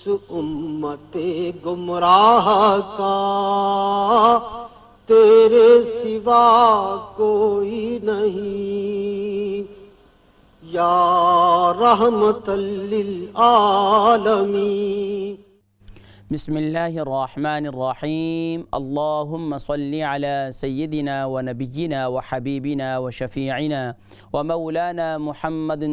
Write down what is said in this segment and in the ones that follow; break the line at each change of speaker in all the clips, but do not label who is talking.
امت گمراہ کا تیرے سوا کوئی نہیں، یا رحمت للعالمین۔
بسم اللہ الرحمن الرحیم۔ اللہم صلی علی سیدنا و نبینا و حبیبنا و شفیعنا و مولانا محمد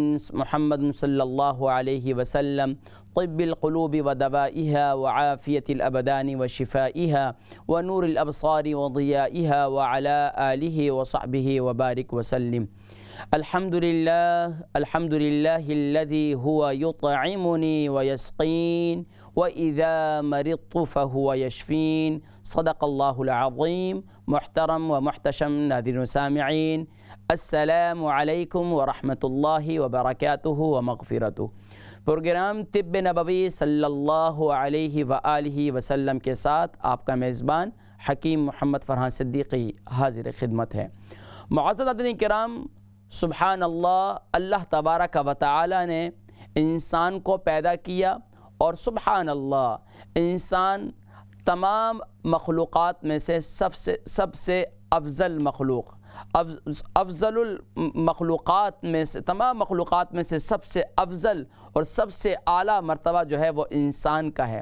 صلی اللہ علیہ وسلم، طب القلوب و دوائها و عافیت الابدان و شفائها و نور الابصار و ضیائها و علی آلہ و صحبہ و بارک وسلم۔ الحمدللہ الذی هو یطعمنی و یسقین وَإِذَا مَرِضْتُ فَهُوَ يَشْفِينِ۔ صدق اللہ العظیم۔ محترم و محتشم ناظرین و سامعین، السلام علیکم ورحمۃ اللہ وبرکاتہ و مغفرتہ۔ پروگرام طب نبوی صلی اللہ علیہ وآلہ وسلم کے ساتھ آپ کا میزبان حکیم محمد فرحان صدیقی حاضر خدمت ہے۔ معزز حاضرین کرام، سبحان اللہ، اللہ تبارک و تعالی نے انسان کو پیدا کیا، اور سبحان اللہ، انسان تمام مخلوقات میں سے سب سے افضل مخلوق، افضل المخلوقات میں سے، تمام مخلوقات میں سے سب سے افضل اور سب سے اعلیٰ مرتبہ جو ہے وہ انسان کا ہے۔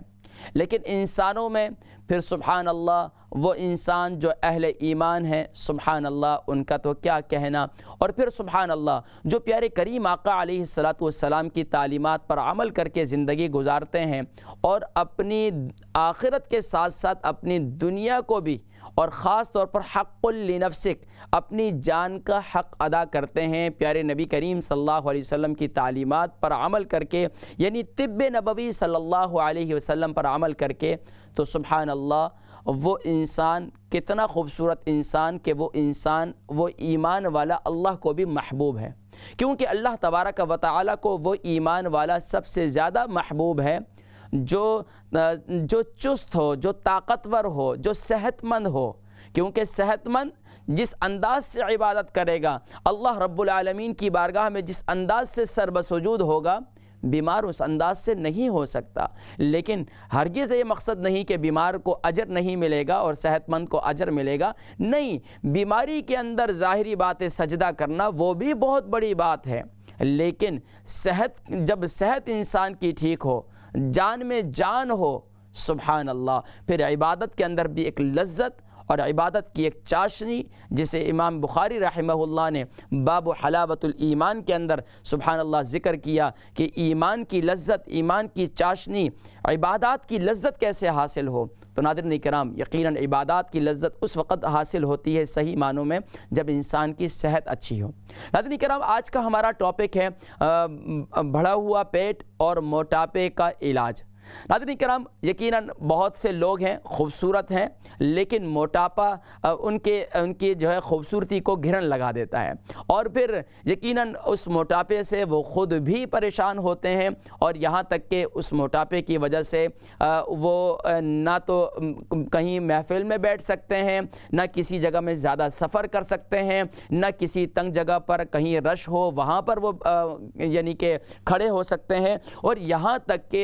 لیکن انسانوں میں پھر سبحان اللہ وہ انسان جو اہل ایمان ہیں، سبحان اللہ ان کا تو کیا کہنا، اور پھر سبحان اللہ جو پیارے کریم آقا علیہ السلام کی تعلیمات پر عمل کر کے زندگی گزارتے ہیں اور اپنی آخرت کے ساتھ ساتھ اپنی دنیا کو بھی، اور خاص طور پر حق لنفسک، اپنی جان کا حق ادا کرتے ہیں پیارے نبی کریم صلی اللہ علیہ وسلم کی تعلیمات پر عمل کر کے، یعنی طب نبوی صلی اللہ علیہ وسلم پر عمل کر کے، تو سبحان اللہ وہ انسان کتنا خوبصورت انسان کہ وہ ایمان والا اللہ کو بھی محبوب ہے، کیونکہ اللہ تبارک و تعالی کو وہ ایمان والا سب سے زیادہ محبوب ہے جو چست ہو، جو طاقتور ہو، جو صحت مند ہو، کیونکہ صحت مند جس انداز سے عبادت کرے گا، اللہ رب العالمین کی بارگاہ میں جس انداز سے سر بسجود ہوگا، بیمار اس انداز سے نہیں ہو سکتا۔ لیکن ہرگز یہ مقصد نہیں کہ بیمار کو اجر نہیں ملے گا اور صحت مند کو اجر ملے گا، نہیں، بیماری کے اندر ظاہری بات ہے سجدہ کرنا، وہ بھی بہت بڑی بات ہے، لیکن جب صحت انسان کی ٹھیک ہو، جان میں جان ہو، سبحان اللہ، پھر عبادت کے اندر بھی ایک لذت اور عبادت کی ایک چاشنی، جسے امام بخاری رحمہ اللہ نے باب حلاوت الایمان کے اندر سبحان اللہ ذکر کیا کہ ایمان کی لذت، ایمان کی چاشنی، عبادات کی لذت کیسے حاصل ہو۔ تو ناظرین کرام، یقیناً عبادات کی لذت اس وقت حاصل ہوتی ہے صحیح معنوں میں جب انسان کی صحت اچھی ہو۔ ناظرین کرام، آج کا ہمارا ٹاپک ہے بڑھا ہوا پیٹ اور موٹاپے کا علاج۔ ناظرین کرام، یقیناً بہت سے لوگ ہیں خوبصورت ہیں، لیکن موٹاپا ان کی جو ہے خوبصورتی کو گھرن لگا دیتا ہے، اور پھر یقیناً اس موٹاپے سے وہ خود بھی پریشان ہوتے ہیں، اور یہاں تک کہ اس موٹاپے کی وجہ سے وہ نہ تو کہیں محفل میں بیٹھ سکتے ہیں، نہ کسی جگہ میں زیادہ سفر کر سکتے ہیں، نہ کسی تنگ جگہ پر کہیں رش ہو وہاں پر وہ یعنی کہ کھڑے ہو سکتے ہیں، اور یہاں تک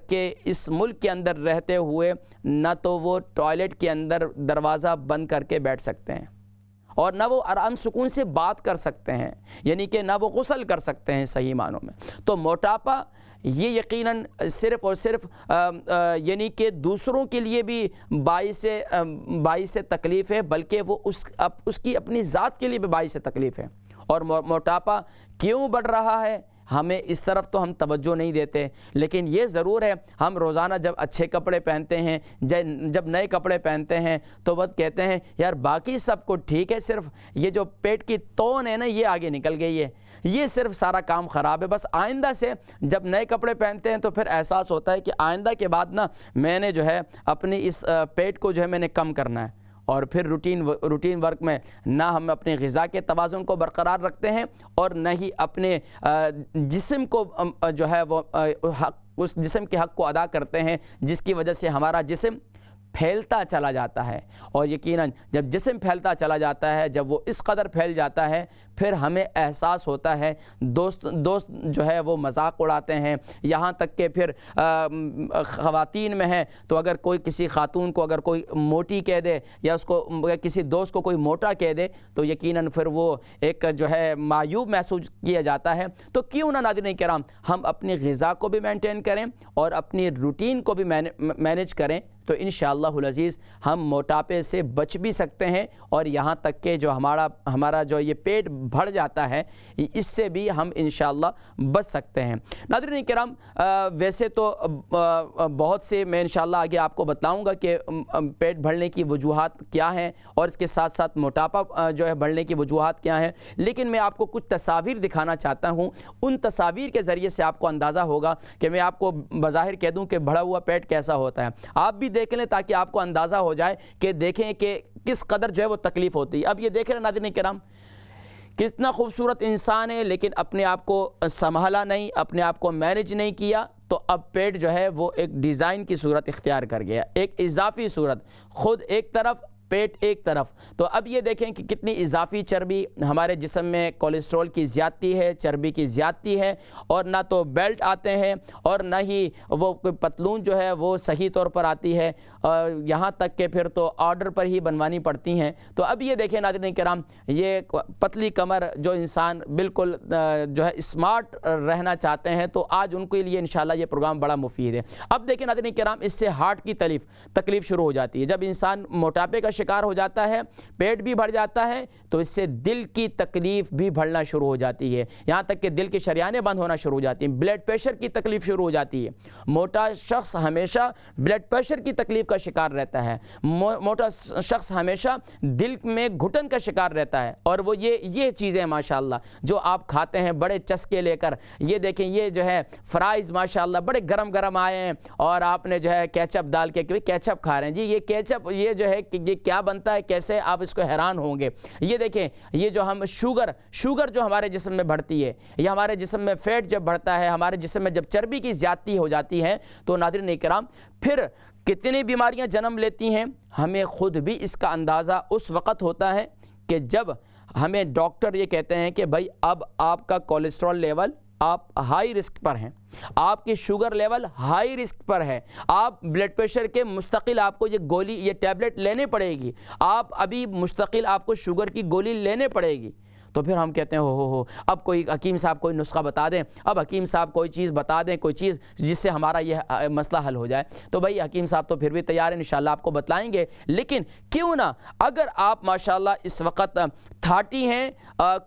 کہ اس ملک کے اندر رہتے ہوئے نہ تو وہ ٹوائلٹ کے اندر دروازہ بند کر کے بیٹھ سکتے ہیں، اور نہ وہ آرام سکون سے بات کر سکتے ہیں، یعنی کہ نہ وہ غسل کر سکتے ہیں صحیح معنوں میں۔ تو موٹاپا یہ یقیناً صرف اور صرف یعنی کہ دوسروں کے لیے بھی باعث تکلیف ہے، بلکہ وہ اس کی اپنی ذات کے لیے بھی باعث تکلیف ہے۔ اور موٹاپا کیوں بڑھ رہا ہے، ہمیں اس طرف تو ہم توجہ نہیں دیتے، لیکن یہ ضرور ہے ہم روزانہ جب اچھے کپڑے پہنتے ہیں، جب نئے کپڑے پہنتے ہیں تو وہ کہتے ہیں یار باقی سب کو ٹھیک ہے، صرف یہ جو پیٹ کی تون ہے نا یہ آگے نکل گئی ہے، یہ صرف سارا کام خراب ہے۔ بس آئندہ سے جب نئے کپڑے پہنتے ہیں تو پھر احساس ہوتا ہے کہ آئندہ کے بعد نا میں نے جو ہے اپنی اس پیٹ کو جو ہے میں نے کم کرنا ہے، اور پھر روٹین ورک میں نہ ہم اپنے غذا کے توازن کو برقرار رکھتے ہیں، اور نہ ہی اپنے جسم کو جو ہے وہ اس جسم کے حق کو ادا کرتے ہیں، جس کی وجہ سے ہمارا جسم پھیلتا چلا جاتا ہے، اور یقیناً جب جسم پھیلتا چلا جاتا ہے، جب وہ اس قدر پھیل جاتا ہے، پھر ہمیں احساس ہوتا ہے، دوست جو ہے وہ مذاق اڑاتے ہیں، یہاں تک کہ پھر خواتین میں ہیں تو اگر کوئی کسی خاتون کو اگر کوئی موٹی کہہ دے یا اس کو کسی دوست کو کوئی موٹا کہہ دے تو یقیناً پھر وہ ایک جو ہے معیوب محسوس کیا جاتا ہے۔ تو کیوں نہ ناظرین کرام ہم اپنی غذا کو بھی مینٹین کریں اور اپنی روٹین کو بھی مینیج کریں، تو انشاءاللہ العزیز ہم موٹاپے سے بچ بھی سکتے ہیں، اور یہاں تک کہ جو ہمارا جو یہ پیٹ بڑھ جاتا ہے اس سے بھی ہم انشاءاللہ بچ سکتے ہیں۔ ناظرین کرام ویسے تو بہت سے میں انشاءاللہ آگے آپ کو بتلاؤں گا کہ پیٹ بڑھنے کی وجوہات کیا ہیں اور اس کے ساتھ ساتھ موٹاپا جو ہے بڑھنے کی وجوہات کیا ہیں، لیکن میں آپ کو کچھ تصاویر دکھانا چاہتا ہوں۔ ان تصاویر کے ذریعے سے آپ کو اندازہ ہوگا کہ میں آپ کو بظاہر کہہ دوں کہ بڑھا ہوا پیٹ کیسا ہوتا ہے، آپ بھی دیکھ لیں تاکہ آپ کو اندازہ ہو جائے کہ دیکھیں کہ کس قدر جو ہے وہ تکلیف ہوتی ہے۔ اب یہ دیکھ رہے ہیں ناظرین کرام کتنا خوبصورت انسان ہے، لیکن اپنے آپ کو سنبھالا نہیں، اپنے آپ کو مینیج نہیں کیا، تو اب پیٹ جو ہے وہ ایک ڈیزائن کی صورت اختیار کر گیا، ایک اضافی صورت، خود ایک طرف پیٹ ایک طرف۔ تو اب یہ دیکھیں کہ کتنی اضافی چربی ہمارے جسم میں، کولیسٹرول کی زیادتی ہے، چربی کی زیادتی ہے، اور نہ تو بیلٹ آتے ہیں اور نہ ہی وہ پتلون جو ہے وہ صحیح طور پر آتی ہے، اور یہاں تک کہ پھر تو آرڈر پر ہی بنوانی پڑتی ہیں۔ تو اب یہ دیکھیں ناظرین کرام یہ پتلی کمر جو انسان بالکل جو ہے اسمارٹ رہنا چاہتے ہیں تو آج ان کے لیے انشاءاللہ یہ پروگرام بڑا مفید ہے۔ اب دیکھیں ناظرین کرام اس سے ہارٹ کی تکلیف شروع ہو جاتی ہے۔ جب انسان موٹاپے کا شکار ہو جاتا ہے، پیٹ بھی بڑھ جاتا ہے، تو اس سے دل کی تکلیف بھی بڑھنا شروع ہو جاتی ہے، یہاں تک کہ دل کی شریانیں بند ہونا شروع ہو جاتی ہیں، بلڈ پریشر کی تکلیف شروع ہو جاتی ہے۔ موٹا شخص ہمیشہ بلڈ پریشر کی تکلیف کا شکار رہتا ہے، موٹا شخص ہمیشہ دل میں گھٹن کا شکار رہتا ہے، اور وہ یہ چیزیں ماشاءاللہ جو آپ کھاتے ہیں بڑے چسکے لے کر، یہ دیکھیں یہ جو ہے فرائز ماشاءاللہ بڑے گرم گرم آئے ہیں، اور آپ نے جو ہے کیچپ ڈال کے کیچپ کھا رہے ہیں، جی یہ کیچپ یہ جو ہے کہ یہ کیا بنتا ہے، کیسے آپ اس کو حیران ہوں گے۔ یہ دیکھیں یہ جو ہم شوگر جو ہمارے جسم میں بڑھتی ہے، یہ ہمارے جسم میں فیٹ جب بڑھتا ہے، ہمارے جسم میں جب چربی کی زیادتی ہو جاتی ہے تو ناظرین اکرام پھر کتنی بیماریاں جنم لیتی ہیں، ہمیں خود بھی اس کا اندازہ اس وقت ہوتا ہے کہ جب ہمیں ڈاکٹر یہ کہتے ہیں کہ بھائی اب آپ کا کولیسٹرول لیول آپ ہائی رسک پر ہیں، آپ کی شوگر لیول ہائی رسک پر ہے، آپ بلڈ پریشر کے مستقل آپ کو یہ ٹیبلٹ لینے پڑے گی، آپ ابھی مستقل آپ کو شوگر کی گولی لینے پڑے گی۔ تو پھر ہم کہتے ہیں ہو اب کوئی حکیم صاحب کوئی نسخہ بتا دیں، اب حکیم صاحب کوئی چیز بتا دیں، کوئی چیز جس سے ہمارا یہ مسئلہ حل ہو جائے۔ تو بھائی حکیم صاحب تو پھر بھی تیار ہیں، انشاءاللہ آپ کو بتلائیں گے، لیکن کیوں نہ اگر آپ ماشاءاللہ اس وقت 30 ہیں،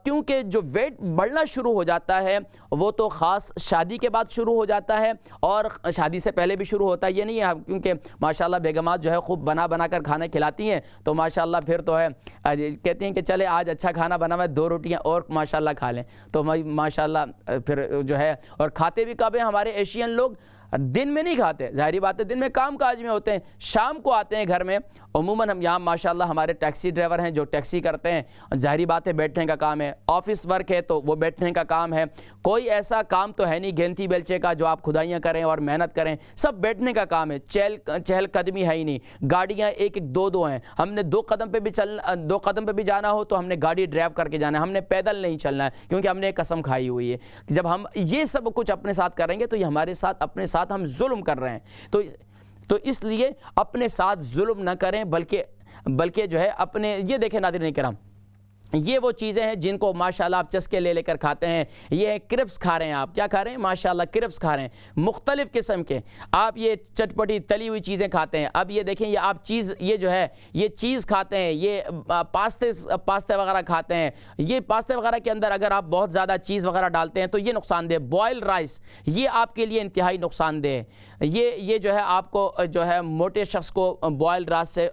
کیونکہ جو ویٹ بڑھنا شروع ہو جاتا ہے وہ تو خاص شادی کے بعد شروع ہو جاتا ہے، اور شادی سے پہلے بھی شروع ہوتا ہے، یہ نہیں ہے کیونکہ ماشاءاللہ بیگمات جو ہے خوب بنا کر کھانا کھلاتی ہیں تو ماشاءاللہ پھر تو ہے کہتی ہیں کہ چلے آج اچھا کھانا بنا ہوا ہے، 2 روٹیاں اور ماشاءاللہ کھا لیں، تو ماشاءاللہ پھر جو ہے، اور کھاتے بھی کب ہیں ہمارے ایشین لوگ، دن میں نہیں کھاتے، ظاہری بات ہے دن میں کام کاج میں ہوتے ہیں، شام کو آتے ہیں گھر میں۔ عموماً ہم یہاں ماشاءاللہ ہمارے ٹیکسی ڈرائیور ہیں جو ٹیکسی کرتے ہیں، ظاہری بات ہے بیٹھنے کا کام ہے، آفس ورک ہے تو وہ بیٹھنے کا کام ہے، کوئی ایسا کام تو ہے نہیں گینتی بیلچے کا جو آپ خدائیاں کریں اور محنت کریں، سب بیٹھنے کا کام ہے، چہل قدمی ہے ہی نہیں، گاڑیاں ایک 2 ہیں، ہم نے 2 قدم پہ بھی جانا ہو تو ہم نے گاڑی ڈرائیو کر کے جانا ہے، ہم نے پیدل نہیں چلنا ہے کیونکہ ہم نے ایک قسم کھائی ہوئی ہے۔ جب ہم یہ سب کچھ اپنے ساتھ کریں گے تو یہ ہمارے ساتھ اپنے ساتھ ہم ظلم کر رہے ہیں، تو اس لیے اپنے ساتھ ظلم نہ کریں، بلکہ جو ہے اپنے یہ دیکھیں ناظرین کرام یہ وہ چیزیں ہیں جن کو ماشاءاللہ آپ چسکے لے کر کھاتے ہیں، یہ کرپس کھا رہے ہیں، آپ کیا کھا رہے ہیں ماشاءاللہ کرپس کھا رہے ہیں مختلف قسم کے، آپ یہ چٹپٹی تلی ہوئی چیزیں کھاتے ہیں۔ اب یہ دیکھیں یہ آپ یہ جو ہے یہ چیز کھاتے ہیں، یہ پاستے وغیرہ کھاتے ہیں، یہ پاستے وغیرہ کے اندر اگر آپ بہت زیادہ چیز وغیرہ ڈالتے ہیں تو یہ نقصان دہ، بوائل رائس یہ آپ کے لیے انتہائی نقصان دہ ہے، یہ جو ہے آپ کو جو ہے موٹے شخص کو بوائل رائس سے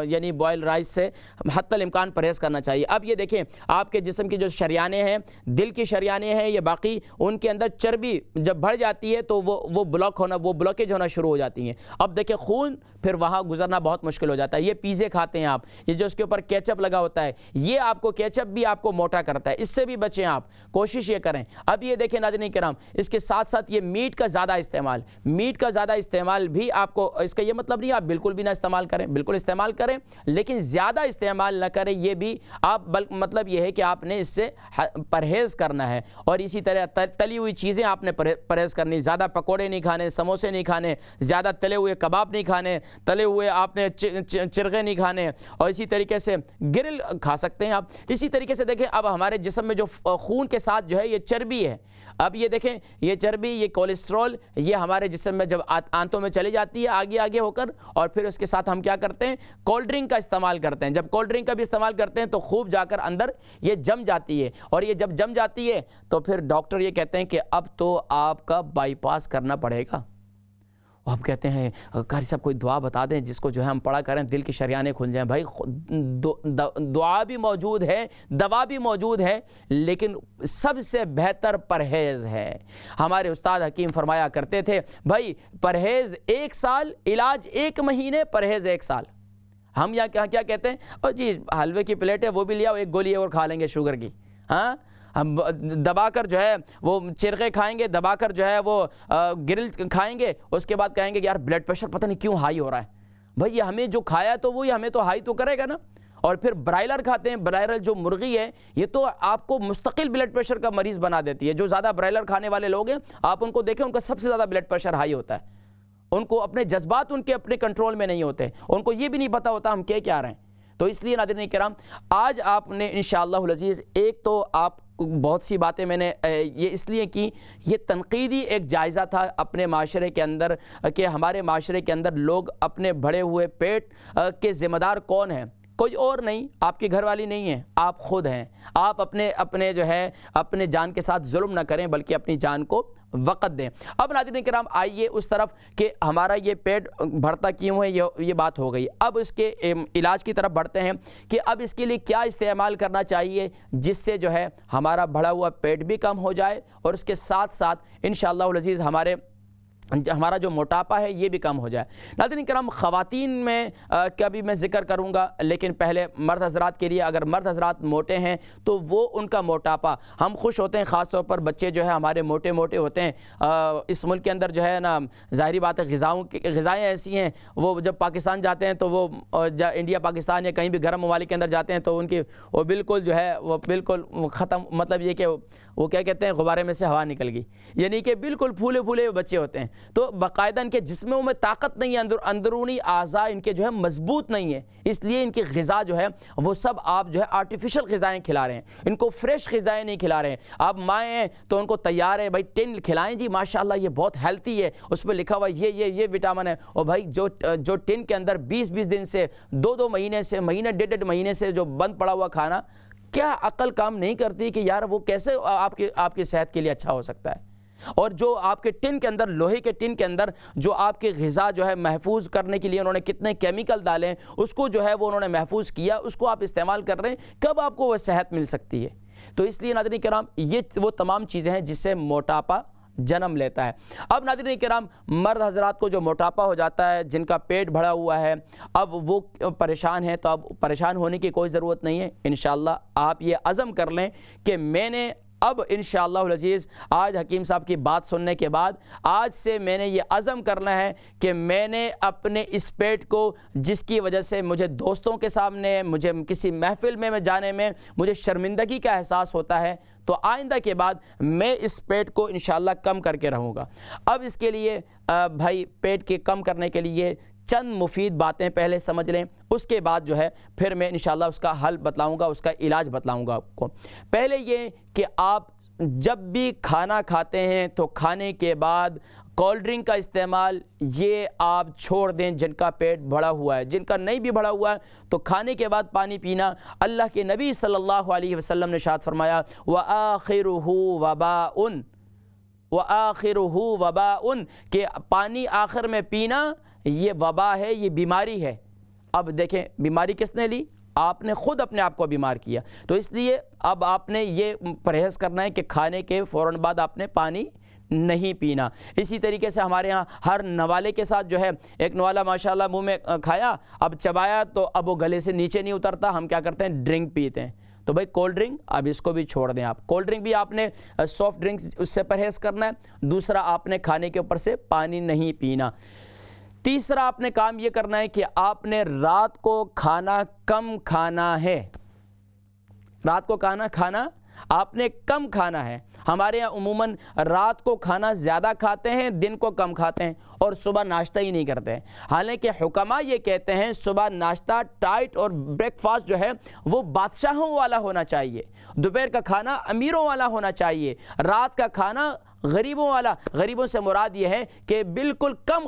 یعنی بوائل رائس سے حتی الامکان پرہیز کرنا چاہیے۔ اب یہ دیکھیں آپ کے جسم کی جو شریانیں ہیں، دل کی شریانیں ہیں، یہ باقی ان کے اندر چربی جب بڑھ جاتی ہے تو وہ بلاکیج ہونا شروع ہو جاتی ہیں. اب دیکھیں خون پھر وہاں گزرنا بہت مشکل ہو جاتا ہے. یہ پیزے کھاتے ہیں آپ، یہ جو اس کے اوپر کیچپ لگا ہوتا ہے، یہ آپ کو کیچپ بھی آپ کو موٹا کرتا ہے. اس سے بھی بچیں، آپ کوشش یہ کریں. اب یہ دیکھیں ناظرین کرام، اس کے ساتھ ساتھ یہ میٹ کا زیادہ استعمال بھی آپ کو، اس کا یہ مطلب نہیں آپ بالکل بھی نہ استعمال کریں، بالکل استعمال کریں لیکن زیادہ استعمال نہ کریں. یہ بھی آپ مطلب یہ ہے کہ آپ نے اس سے پرہیز کرنا ہے. اور اسی طرح تلی ہوئی چیزیں آپ نے پرہیز کرنی، زیادہ پکوڑے نہیں کھانے، سموسے نہیں کھانے، زیادہ تلے ہوئے کباب نہیں کھانے، تلے ہوئے آپ نے چرغے نہیں کھانے، اور اسی طریقے سے گرل کھا سکتے ہیں آپ. اسی طریقے سے دیکھیں اب ہمارے جسم میں جو خون کے ساتھ جو ہے یہ چربی ہے. اب یہ دیکھیں یہ چربی، یہ کولیسٹرول، یہ ہمارے جسم میں جب آنتوں میں چلی جاتی ہے آگے ہو کر، اور پھر اس کے ساتھ ہم کیا کرتے ہیں، کولڈ ڈرنک کا استعمال کرتے ہیں. جب کولڈ ڈرنک کا بھی استعمال کرتے ہیں تو خوب جا کر اندر یہ جم جاتی ہے، اور یہ جب جم جاتی ہے تو پھر ڈاکٹر یہ کہتے ہیں کہ اب تو آپ کا بائی پاس کرنا پڑے گا. آپ کہتے ہیں قاری صاحب کوئی دعا بتا دیں جس کو جو ہے ہم پڑھا کریں دل کی شریانیں کھل جائیں. بھائی دعا بھی موجود ہے، دوا بھی موجود ہے، لیکن سب سے بہتر پرہیز ہے. ہمارے استاد حکیم فرمایا کرتے تھے بھائی پرہیز 1 سال، علاج 1 مہینے، پرہیز 1 سال. ہم یہاں کیا کہتے ہیں، اور جی حلوے کی پلیٹ ہے وہ بھی لیا، 1 گولی اور کھا لیں گے شوگر کی. ہاں ہم دبا کر جو ہے وہ چرغے کھائیں گے، دبا کر جو ہے وہ گرل کھائیں گے، اس کے بعد کہیں گے یار بلڈ پریشر پتہ نہیں کیوں ہائی ہو رہا ہے. بھائی یہ ہمیں جو کھایا تو وہی ہمیں تو ہائی تو کرے گا نا. اور پھر برائلر کھاتے ہیں، برائلر جو مرغی ہے یہ تو آپ کو مستقل بلڈ پریشر کا مریض بنا دیتی ہے. جو زیادہ برائلر کھانے والے لوگ ہیں آپ ان کو دیکھیں، ان کا سب سے زیادہ بلڈ پریشر ہائی ہوتا ہے. ان کو اپنے جذبات ان کے اپنے کنٹرول میں نہیں ہوتے، ان کو یہ بھی نہیں پتہ ہوتا ہم کیا رہے ہیں. تو اس لیے ناظرین کرام آج آپ نے انشاءاللہ العزیز ایک تو آپ بہت سی باتیں میں نے یہ اس لیے کی، یہ تنقیدی ایک جائزہ تھا اپنے معاشرے کے اندر کہ ہمارے معاشرے کے اندر لوگ اپنے بڑھے ہوئے پیٹ کے ذمہ دار کون ہیں؟ کوئی اور نہیں، آپ کی گھر والی نہیں ہے، آپ خود ہیں. آپ اپنے جو ہے اپنے جان کے ساتھ ظلم نہ کریں بلکہ اپنی جان کو وقت دیں. اب ناظرین کرام آئیے اس طرف کہ ہمارا یہ پیٹ بھرتا کیوں ہے، یہ بات ہو گئی. اب اس کے علاج کی طرف بڑھتے ہیں کہ اب اس کے لیے کیا استعمال کرنا چاہیے جس سے جو ہے ہمارا بڑھا ہوا پیٹ بھی کم ہو جائے اور اس کے ساتھ ساتھ انشاءاللہ العزیز ہمارا جو موٹاپا ہے یہ بھی کم ہو جائے. ناظرین کرام خواتین میں کا بھی میں ذکر کروں گا، لیکن پہلے مرد حضرات کے لیے. اگر مرد حضرات موٹے ہیں تو وہ ان کا موٹاپا، ہم خوش ہوتے ہیں خاص طور پر بچے جو ہے ہمارے موٹے ہوتے ہیں. اس ملک کے اندر جو ہے نا ظاہری بات ہے غذائیں ایسی ہیں، وہ جب پاکستان جاتے ہیں تو وہ انڈیا پاکستان یا کہیں بھی گرم ممالک کے اندر جاتے ہیں تو ان کی وہ بالکل جو ہے وہ بالکل ختم، مطلب یہ کہ وہ کیا کہتے ہیں غبارے میں سے ہوا نکل گئی، یعنی کہ بالکل پھولے بچے ہوتے ہیں. تو باقاعدہ ان کے جسموں میں طاقت نہیں ہے، اندرونی اعضاء ان کے جو ہے مضبوط نہیں ہے، اس لیے ان کی غذا جو ہے وہ سب آپ جو ہے آرٹیفیشل غذائیں کھلا رہے ہیں، ان کو فریش غذائیں نہیں کھلا رہے ہیں. آپ مائیں ہیں تو ان کو تیار ہے بھائی ٹن کھلائیں جی ماشاءاللہ یہ بہت ہیلتھی ہے، اس پہ لکھا ہوا یہ وٹامن ہے. اور بھائی جو ٹن کے اندر 20 دن سے 2 مہینے سے ڈیڑھ مہینے سے جو بند پڑا ہوا کھانا، کیا عقل کام نہیں کرتی کہ یار وہ کیسے آپ کی صحت کے لیے اچھا ہو سکتا ہے؟ اور جو آپ کے ٹن کے اندر، لوہے کے ٹن کے اندر جو آپ کی غذا جو ہے محفوظ کرنے کے لیے انہوں نے کتنے کیمیکل ڈالے، اس کو جو ہے وہ انہوں نے محفوظ کیا، اس کو آپ استعمال کر رہے ہیں، کب آپ کو وہ صحت مل سکتی ہے؟ تو اس لیے ناظرین کرام یہ وہ تمام چیزیں ہیں جس سے موٹاپا جنم لیتا ہے. اب ناظرین کرام مرد حضرات کو جو موٹاپا ہو جاتا ہے، جن کا پیٹ بڑھا ہوا ہے، اب وہ پریشان ہیں، تو اب پریشان ہونے کی کوئی ضرورت نہیں ہے. انشاءاللہ آپ یہ عزم کر لیں کہ میں نے اب انشاءاللہ العزیز آج حکیم صاحب کی بات سننے کے بعد آج سے میں نے یہ عزم کرنا ہے کہ میں نے اپنے اس پیٹ کو، جس کی وجہ سے مجھے دوستوں کے سامنے، مجھے کسی محفل میں جانے میں مجھے شرمندگی کا احساس ہوتا ہے، تو آئندہ کے بعد میں اس پیٹ کو انشاءاللہ کم کر کے رہوں گا. اب اس کے لیے بھائی پیٹ کے کم کرنے کے لیے چند مفید باتیں پہلے سمجھ لیں، اس کے بعد جو ہے پھر میں انشاءاللہ اس کا حل بتلاؤں گا، اس کا علاج بتلاؤں گا آپ کو. پہلے یہ کہ آپ جب بھی کھانا کھاتے ہیں تو کھانے کے بعد کولڈ ڈرنک کا استعمال یہ آپ چھوڑ دیں. جن کا پیٹ بڑھا ہوا ہے، جن کا نہیں بھی بڑھا ہوا ہے تو کھانے کے بعد پانی پینا. اللہ کے نبی صلی اللہ علیہ وسلم نے ارشاد فرمایا وَآخِرُهُ وَبَاءٌ، وَآخِرُهُ وَبَاءٌ، کہ پانی آخر میں پینا یہ وبا ہے، یہ بیماری ہے. اب دیکھیں بیماری کس نے لی؟ آپ نے خود اپنے آپ کو بیمار کیا. تو اس لیے اب آپ نے یہ پرہیز کرنا ہے کہ کھانے کے فوراً بعد آپ نے پانی نہیں پینا. اسی طریقے سے ہمارے ہاں ہر نوالے کے ساتھ جو ہے ایک نوالا ماشاءاللہ منہ میں کھایا, اب چبایا تو اب وہ گلے سے نیچے نہیں اترتا, ہم کیا کرتے ہیں ڈرنک پیتے ہیں. تو بھائی کولڈ ڈرنک اب اس کو بھی چھوڑ دیں آپ. کولڈ ڈرنک بھی آپ نے سافٹ ڈرنکس اس سے پرہیز کرنا ہے. دوسرا آپ نے کھانے کے اوپر سے پانی نہیں پینا. تیسرا آپ نے کام یہ کرنا ہے کہ آپ نے رات کو کھانا کم کھانا ہے. رات کو کھانا آپ نے کم کھانا ہے. ہمارے یہاں عموماً رات کو کھانا زیادہ کھاتے ہیں, دن کو کم کھاتے ہیں, اور صبح ناشتہ ہی نہیں کرتے ہیں. حالانکہ حکماء یہ کہتے ہیں صبح ناشتہ ٹائٹ اور بریک فاسٹ جو ہے وہ بادشاہوں والا ہونا چاہیے, دوپہر کا کھانا امیروں والا ہونا چاہیے, رات کا کھانا غریبوں والا. غریبوں سے مراد یہ ہے کہ بالکل کم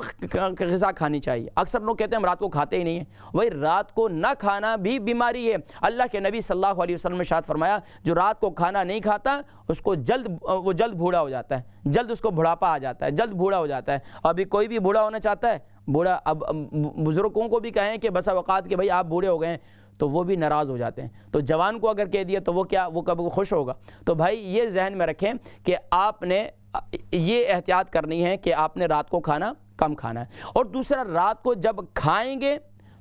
غذا کھانی چاہیے. اکثر لوگ کہتے ہیں ہم رات کو کھاتے ہی نہیں ہیں. وہی رات کو نہ کھانا بھی بیماری ہے. اللہ کے نبی صلی اللہ علیہ وسلم نے ارشاد فرمایا جو رات کو کھانا نہیں کھاتا اس کو جلد بوڑھا ہو جاتا ہے, جلد اس کو بڑھاپا آ جاتا ہے, جلد بوڑھا ہو جاتا ہے. ابھی کوئی بھی بوڑھا ہونا چاہتا ہے, بوڑھا اب بزرگوں کو بھی کہیں کہ بس اوقات کہ بھائی آپ بوڑھے ہو گئے ہیں تو وہ بھی ناراض ہو جاتے ہیں. تو جوان کو اگر کہہ دیا تو وہ کیا, وہ کب خوش ہوگا. تو بھائی یہ ذہن میں رکھیں کہ آپ نے یہ احتیاط کرنی ہے کہ آپ نے رات کو کھانا کم کھانا ہے. اور دوسرا, رات کو جب کھائیں گے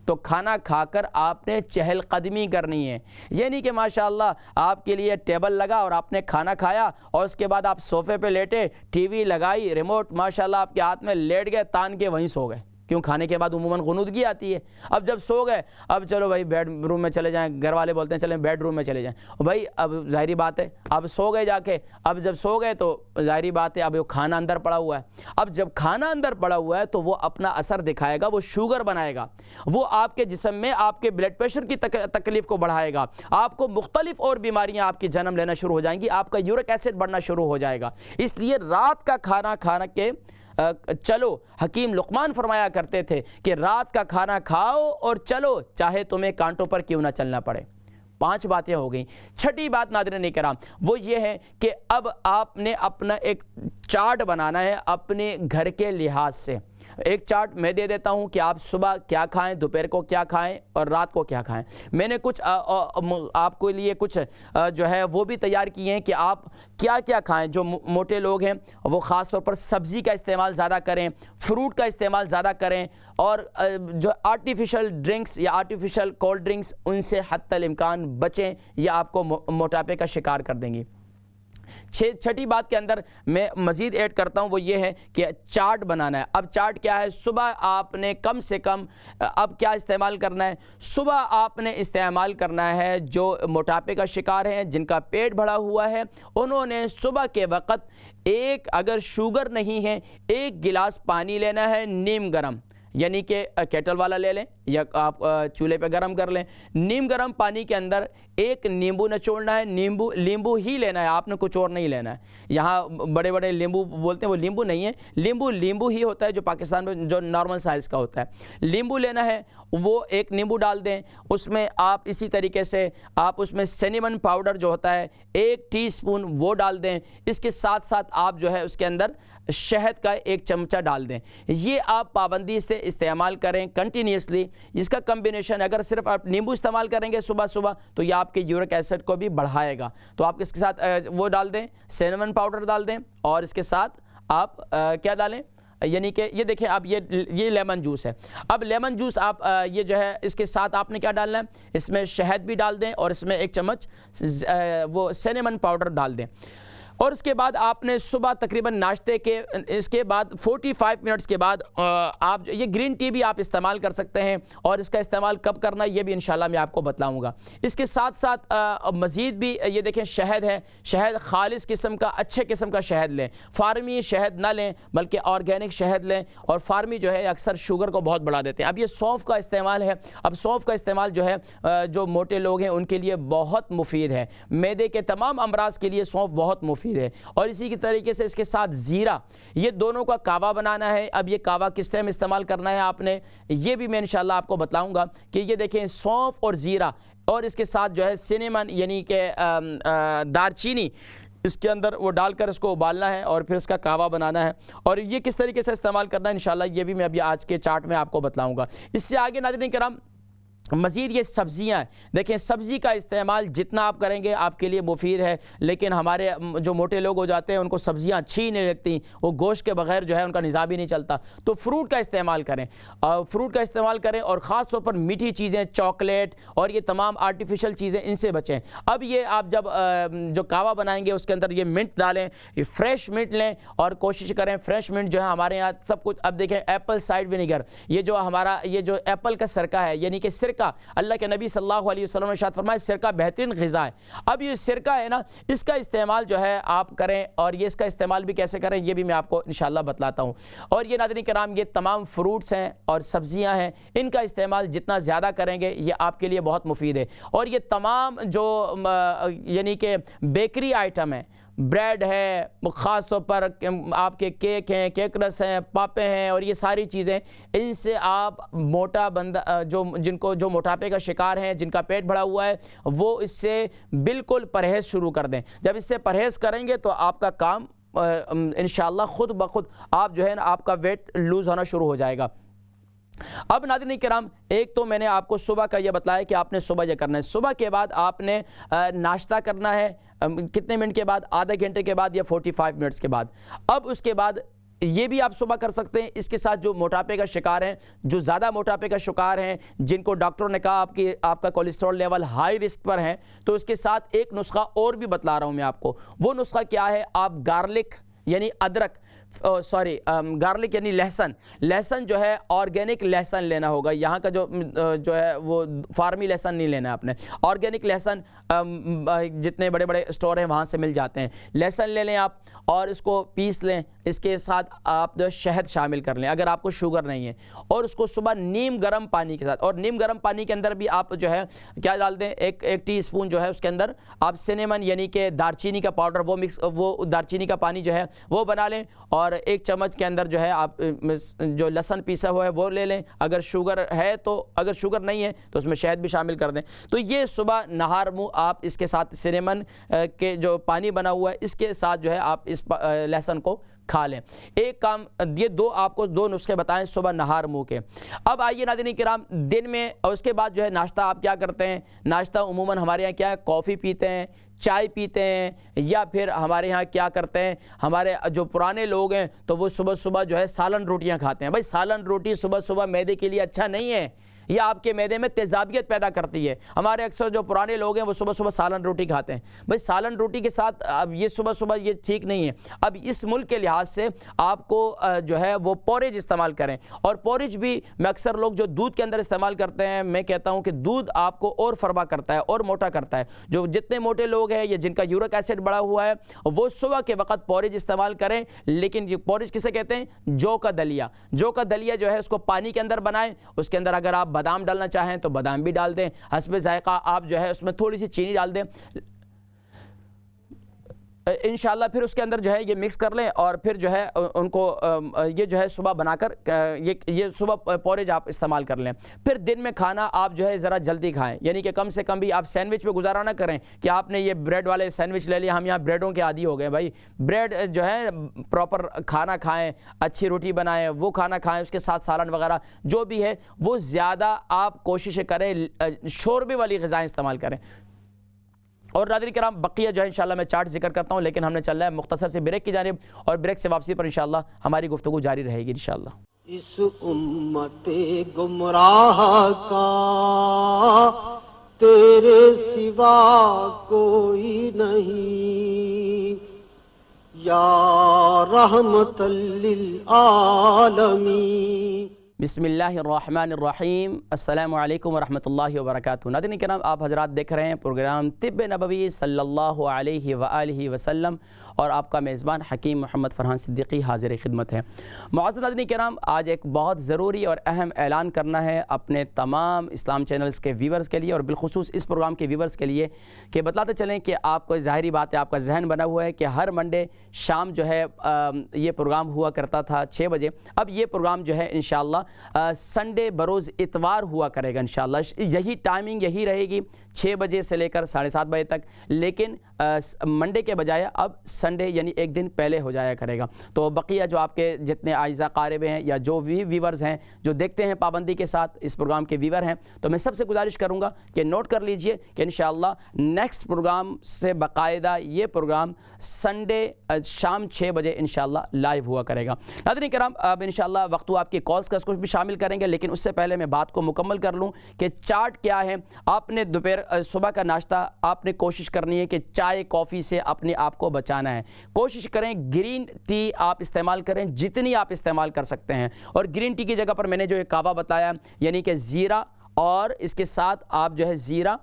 تو کھانا کھا کر آپ نے چہل قدمی کرنی ہے. یہ نہیں کہ ماشاءاللہ آپ کے لیے ٹیبل لگا اور آپ نے کھانا کھایا اور اس کے بعد آپ صوفے پہ لیٹے, ٹی وی لگائی, ریموٹ ماشاءاللہ آپ کے ہاتھ میں, لیٹ گئے, تان کے وہیں سو گئے. کیوں؟ کھانے کے بعد عموماً غنودگی آتی ہے. اب جب سو گئے, اب چلو بھائی بیڈ روم میں چلے جائیں, گھر والے بولتے ہیں چلیں بیڈ روم میں چلے جائیں. بھائی اب ظاہری بات ہے اب سو گئے جا کے. اب جب سو گئے تو ظاہری بات ہے اب وہ کھانا اندر پڑا ہوا ہے. اب جب کھانا اندر پڑا ہوا ہے تو وہ اپنا اثر دکھائے گا, وہ شوگر بنائے گا, وہ آپ کے جسم میں آپ کے بلڈ پریشر کی تکلیف کو بڑھائے گا, آپ کو مختلف اور بیماریاں آپ کی جنم لینا شروع ہو جائیں گی, آپ کا یورک ایسڈ بڑھنا شروع ہو جائے گا. اس لیے رات کا کھانا کے چلو, حکیم لقمان فرمایا کرتے تھے کہ رات کا کھانا کھاؤ اور چلو, چاہے تمہیں کانٹوں پر کیوں نہ چلنا پڑے. 5 باتیں ہو گئیں. چھٹی بات ناظرین کرام وہ یہ ہے کہ اب آپ نے اپنا ایک چارٹ بنانا ہے اپنے گھر کے لحاظ سے. ایک چارٹ میں دے دیتا ہوں کہ آپ صبح کیا کھائیں, دوپہر کو کیا کھائیں اور رات کو کیا کھائیں. میں نے کچھ آپ کے لیے کچھ جو ہے وہ بھی تیار کیے ہیں کہ آپ کیا کیا کھائیں. جو موٹے لوگ ہیں وہ خاص طور پر سبزی کا استعمال زیادہ کریں, فروٹ کا استعمال زیادہ کریں, اور جو آرٹیفیشل ڈرنکس یا آرٹیفیشل کولڈ ڈرنکس ان سے حتی الامکان بچیں, یہ آپ کو موٹاپے کا شکار کر دیں گی. چھٹی بات کے اندر میں مزید ایڈ کرتا ہوں وہ یہ ہے کہ چارٹ بنانا ہے. اب چارٹ کیا ہے؟ صبح آپ نے کم سے کم اب کیا استعمال کرنا ہے؟ صبح آپ نے استعمال کرنا ہے جو موٹاپے کا شکار ہیں, جن کا پیٹ بڑھا ہوا ہے, انہوں نے صبح کے وقت اگر شوگر نہیں ہے 1 گلاس پانی لینا ہے نیم گرم, یعنی کہ کیٹل والا لے لیں یا آپ چولہے پہ گرم کر لیں. نیم گرم پانی کے اندر 1 نیمبو نچوڑنا ہے. لیمبو ہی لینا ہے, آپ نے کچھ اور نہیں لینا ہے. یہاں بڑے بڑے لیمبو بولتے ہیں, وہ لیمبو نہیں ہے, لیمبو ہی ہوتا ہے جو پاکستان میں جو نارمل سائز کا ہوتا ہے. لیمبو لینا ہے, وہ 1 نیمبو ڈال دیں. اس میں آپ اسی طریقے سے آپ اس میں سینیمن پاؤڈر جو ہوتا ہے 1 ٹی اسپون وہ ڈال دیں. اس کے ساتھ ساتھ آپ جو ہے اس کے اندر شہد کا 1 چمچہ ڈال دیں. یہ آپ پابندی سے استعمال کریں کنٹینیوسلی. اس کا کمبینیشن اگر صرف آپ نیمبو استعمال کریں گے صبح تو یہ آپ کے یورک ایسڈ کو بھی بڑھائے گا. تو آپ اس کے ساتھ وہ ڈال دیں, سینیمن پاؤڈر ڈال دیں, اور اس کے ساتھ آپ کیا ڈالیں, یعنی کہ یہ دیکھیں اب یہ لیمن جوس ہے. اب لیمن جوس آپ یہ جو ہے اس کے ساتھ آپ نے کیا ڈالنا ہے, اس میں شہد بھی ڈال دیں اور اس میں 1 چمچ وہ سینیمن پاؤڈر ڈال دیں. اور اس کے بعد آپ نے صبح تقریباً ناشتے کے اس کے بعد 45 منٹس کے بعد آپ یہ گرین ٹی بھی آپ استعمال کر سکتے ہیں, اور اس کا استعمال کب کرنا ہے یہ بھی انشاءاللہ میں آپ کو بتلاؤں گا. اس کے ساتھ ساتھ مزید بھی یہ دیکھیں شہد ہے, شہد خالص قسم کا اچھے قسم کا شہد لیں, فارمی شہد نہ لیں بلکہ آرگینک شہد لیں. اور فارمی جو ہے اکثر شوگر کو بہت بڑھا دیتے ہیں. اب یہ سونف کا استعمال ہے, اب سونف کا استعمال جو ہے جو موٹے لوگ ہیں ان کے لیے بہت مفید ہے, معدے کے تمام امراض کے لیے سونف بہت مفید ہے. اور اسی کی طریقے سے اس کے ساتھ زیرہ, یہ دونوں کا کعوہ بنانا ہے. اب یہ کعوہ کس ٹائم استعمال کرنا ہے آپ نے, یہ بھی میں انشاءاللہ آپ کو بتلاؤں گا کہ یہ دیکھیں سونف اور زیرہ, اور اس کے ساتھ جو ہے سینیمن یعنی کہ دار چینی اس کے اندر وہ ڈال کر اس کو ابالنا ہے اور پھر اس کا کعوہ بنانا ہے. اور یہ کس طریقے سے استعمال کرنا ہے انشاءاللہ یہ بھی میں ابھی آج کے چارٹ میں آپ کو بتلاؤں گا. اس سے آگے ناظرین کرام مزید یہ سبزیاں ہیں، دیکھیں سبزی کا استعمال جتنا آپ کریں گے آپ کے لیے مفید ہے، لیکن ہمارے جو موٹے لوگ ہو جاتے ہیں ان کو سبزیاں اچھی نہیں لگتی، وہ گوشت کے بغیر جو ہے ان کا نظام ہی نہیں چلتا، تو فروٹ کا استعمال کریں، فروٹ کا استعمال کریں، اور خاص طور پر میٹھی چیزیں، چاکلیٹ اور یہ تمام آرٹیفیشل چیزیں، ان سے بچیں۔ اب یہ آپ جب جو کہوہ بنائیں گے اس کے اندر یہ منٹ ڈالیں، یہ فریش منٹ لیں اور کوشش کریں فریش منٹ جو ہے ہمارے یہاں سب کچھ، اب دیکھیں ایپل سائڈ ونیگر، یہ جو ہمارا یہ جو ایپل کا سرکہ ہے، یعنی کہ سرکہ، اللہ کے نبی صلی اللہ علیہ وسلم نے ارشاد فرمایا سرکہ بہترین غذا ہے۔ اب یہ سرکہ ہے نا، اس کا استعمال جو ہے آپ کریں، اور یہ اس کا استعمال بھی کیسے کریں یہ بھی میں آپ کو انشاءاللہ بتلاتا ہوں۔ اور یہ ناظرین کرام یہ تمام فروٹس ہیں اور سبزیاں ہیں، ان کا استعمال جتنا زیادہ کریں گے یہ آپ کے لیے بہت مفید ہے۔ اور یہ تمام جو یعنی کہ بیکری آئٹم ہیں، بریڈ ہے، خاص طور پر آپ کے کیک ہیں، کیک رس ہیں، پاپے ہیں، اور یہ ساری چیزیں، ان سے آپ موٹا بندہ جو موٹاپے کا شکار ہیں، جن کا پیٹ بڑھا ہوا ہے، وہ اس سے بالکل پرہیز شروع کر دیں۔ جب اس سے پرہیز کریں گے تو آپ کا کام انشاءاللہ خود بخود آپ جو ہے نا آپ کا ویٹ لوز ہونا شروع ہو جائے گا۔ اب ناظرین کرام، ایک تو میں نے آپ کو صبح کا یہ بتلایا کہ آپ نے صبح یہ کرنا ہے، صبح کے بعد آپ نے ناشتہ کرنا ہے، کتنے منٹ کے بعد؟ آدھے گھنٹے کے بعد یا 45 منٹس کے بعد۔ اب اس کے بعد یہ بھی آپ صبح کر سکتے ہیں، اس کے ساتھ جو موٹاپے کا شکار ہیں، جو زیادہ موٹاپے کا شکار ہیں، جن کو ڈاکٹروں نے کہا آپ کا کولیسٹرول لیول ہائی رسک پر ہیں، تو اس کے ساتھ ایک نسخہ اور بھی بتلا رہا ہوں میں آپ کو۔ وہ نسخہ کیا ہے؟ آپ گارلک یعنی ادرک، گارلک یعنی لہسن جو ہے آرگینک لہسن لینا ہوگا، یہاں کا جو ہے وہ فارمی لہسن نہیں لینا ہے آپ نے، آرگینک لہسن جتنے بڑے بڑے اسٹور ہیں وہاں سے مل جاتے ہیں، لہسن لے لیں آپ اور اس کو پیس لیں، اس کے ساتھ آپ جو شہد شامل کر لیں اگر آپ کو شوگر نہیں ہے، اور اس کو صبح نیم گرم پانی کے ساتھ، اور نیم گرم پانی کے اندر بھی آپ جو ہے کیا ڈال دیں، ایک ٹی اسپون جو ہے اس کے اندر آپ سینیمن یعنی کہ دارچینی کا پاؤڈر، وہ دارچینی کا پانی جو ہے وہ بنا لیں، اور ایک چمچ کے اندر جو ہے آپ جو لہسن پیسا ہوا ہے وہ لے لیں، اگر شوگر ہے تو، اگر شوگر نہیں ہے تو اس میں شہد بھی شامل کر دیں۔ تو یہ صبح نہار منہ آپ اس کے ساتھ سینیمن کے جو پانی بنا ہوا ہے اس کے ساتھ جو ہے آپ اس لہسن کو کھا لیں۔ ایک کام یہ آپ کو دو نسخے بتائیں صبح نہار منہ کے۔ اب آئیے ناظرین کرام، دن میں اور اس کے بعد جو ہے ناشتہ آپ کیا کرتے ہیں؟ ناشتہ عموماً ہمارے یہاں کیا ہے؟ کافی پیتے ہیں، چائے پیتے ہیں، یا پھر ہمارے ہاں کیا کرتے ہیں، ہمارے جو پرانے لوگ ہیں تو وہ صبح صبح جو ہے سالن روٹیاں کھاتے ہیں۔ بھائی سالن روٹی صبح صبح معدے کے لیے اچھا نہیں ہے، یہ آپ کے معدے میں تیزابیت پیدا کرتی ہے۔ ہمارے اکثر جو پرانے لوگ ہیں وہ صبح صبح سالن روٹی کھاتے ہیں، بھائی سالن روٹی کے ساتھ اب یہ صبح صبح یہ ٹھیک نہیں ہے۔ اب اس ملک کے لحاظ سے آپ کو جو ہے وہ پوریج استعمال کریں، اور پوریج بھی میں اکثر لوگ جو دودھ کے اندر استعمال کرتے ہیں، میں کہتا ہوں کہ دودھ آپ کو اور فربا کرتا ہے اور موٹا کرتا ہے۔ جو جتنے موٹے لوگ ہیں یا جن کا یورک ایسڈ بڑھا ہوا ہے وہ صبح کے وقت پوریج استعمال کریں، لیکن یہ پوریج کسے کہتے ہیں؟ جو کا دلیا جو ہے اس کو پانی کے اندر بنائیں، اس کے اندر اگر آپ بادام ڈالنا چاہیں تو بادام بھی ڈال دیں، حسب ذائقہ آپ جو ہے اس میں تھوڑی سی چینی ڈال دیں انشاءاللہ، پھر اس کے اندر جو ہے یہ مکس کر لیں، اور پھر جو ہے ان کو یہ جو ہے صبح بنا کر یہ صبح پوریج آپ استعمال کر لیں۔ پھر دن میں کھانا آپ جو ہے ذرا جلدی کھائیں، یعنی کہ کم سے کم بھی آپ سینڈوچ پہ گزارا نہ کریں کہ آپ نے یہ بریڈ والے سینڈوچ لے لیا، ہم یہاں بریڈوں کے عادی ہو گئے۔ بھائی بریڈ جو ہے پراپر کھانا کھائیں، اچھی روٹی بنائیں، وہ کھانا کھائیں، اس کے ساتھ سالن وغیرہ جو بھی ہے وہ زیادہ آپ کوشش کریں شوربے والی غذائیں استعمال کریں۔ اور ناظرین کرام بقیہ جو ہے انشاءاللہ میں چارٹ ذکر کرتا ہوں، لیکن ہم نے چل رہا ہے مختصر سے بریک کی جانب، اور بریک سے واپسی پر انشاءاللہ ہماری گفتگو جاری رہے گی انشاءاللہ۔
اس امت گمراہ کا تیرے سوا کوئی نہیں، یا رحمت للعالمین۔
بسم اللہ الرحمن الرحیم، السلام علیکم ورحمۃ اللہ وبرکاتہ۔ ناظرین کرام، آپ حضرات دیکھ رہے ہیں پروگرام طب نبوی صلی اللہ علیہ وآلہ وسلم، اور آپ کا میزبان حکیم محمد فرحان صدیقی حاضر خدمت ہے۔ معزز ناظرین کرام، آج ایک بہت ضروری اور اہم اعلان کرنا ہے اپنے تمام اسلام چینلز کے ویورز کے لیے، اور بالخصوص اس پروگرام کے ویورز کے لیے، کہ بتلاتے چلیں کہ آپ کو ظاہری بات ہے، آپ کا ذہن بنا ہوا ہے کہ ہر منڈے شام جو ہے یہ پروگرام ہوا کرتا تھا 6 بجے، اب یہ پروگرام جو ہے انشاءاللہ سنڈے بروز اتوار ہوا کرے گا انشاءاللہ، یہی ٹائمنگ یہی رہے گی 6 بجے سے لے کر 7:30 بجے تک، لیکن منڈے کے بجائے اب سنڈے یعنی ایک دن پہلے ہو جایا کرے گا. تو بقیہ جو آپ کے جتنے اعزاء قارب ہیں یا جو بھی ویورز ہیں جو دیکھتے ہیں پابندی کے ساتھ اس پروگرام کے ویور ہیں, تو میں سب سے گزارش کروں گا کہ نوٹ کر لیجئے کہ انشاءاللہ نیکسٹ پروگرام سے باقاعدہ یہ پروگرام سنڈے شام 6 بجے انشاءاللہ لائیو ہوا کرے گا. ناظرین کرام, اب انشاءاللہ وقت آپ کی کالز کا اس کو بھی شامل کریں گے, لیکن اس سے پہلے میں بات کو مکمل کر لوں کہ چارٹ کیا ہے. آپ نے دوپہر صبح کا ناشتہ آپ نے کوشش کرنی ہے کہ چائے کافی سے اپنے آپ کو بچانا ہے. کوشش کریں گرین ٹی آپ استعمال کریں جتنی آپ استعمال کر سکتے ہیں, اور گرین ٹی کی جگہ پر میں نے جو ایک کعوہ بتایا یعنی کہ زیرہ اور اس کے ساتھ آپ جو ہے زیرہ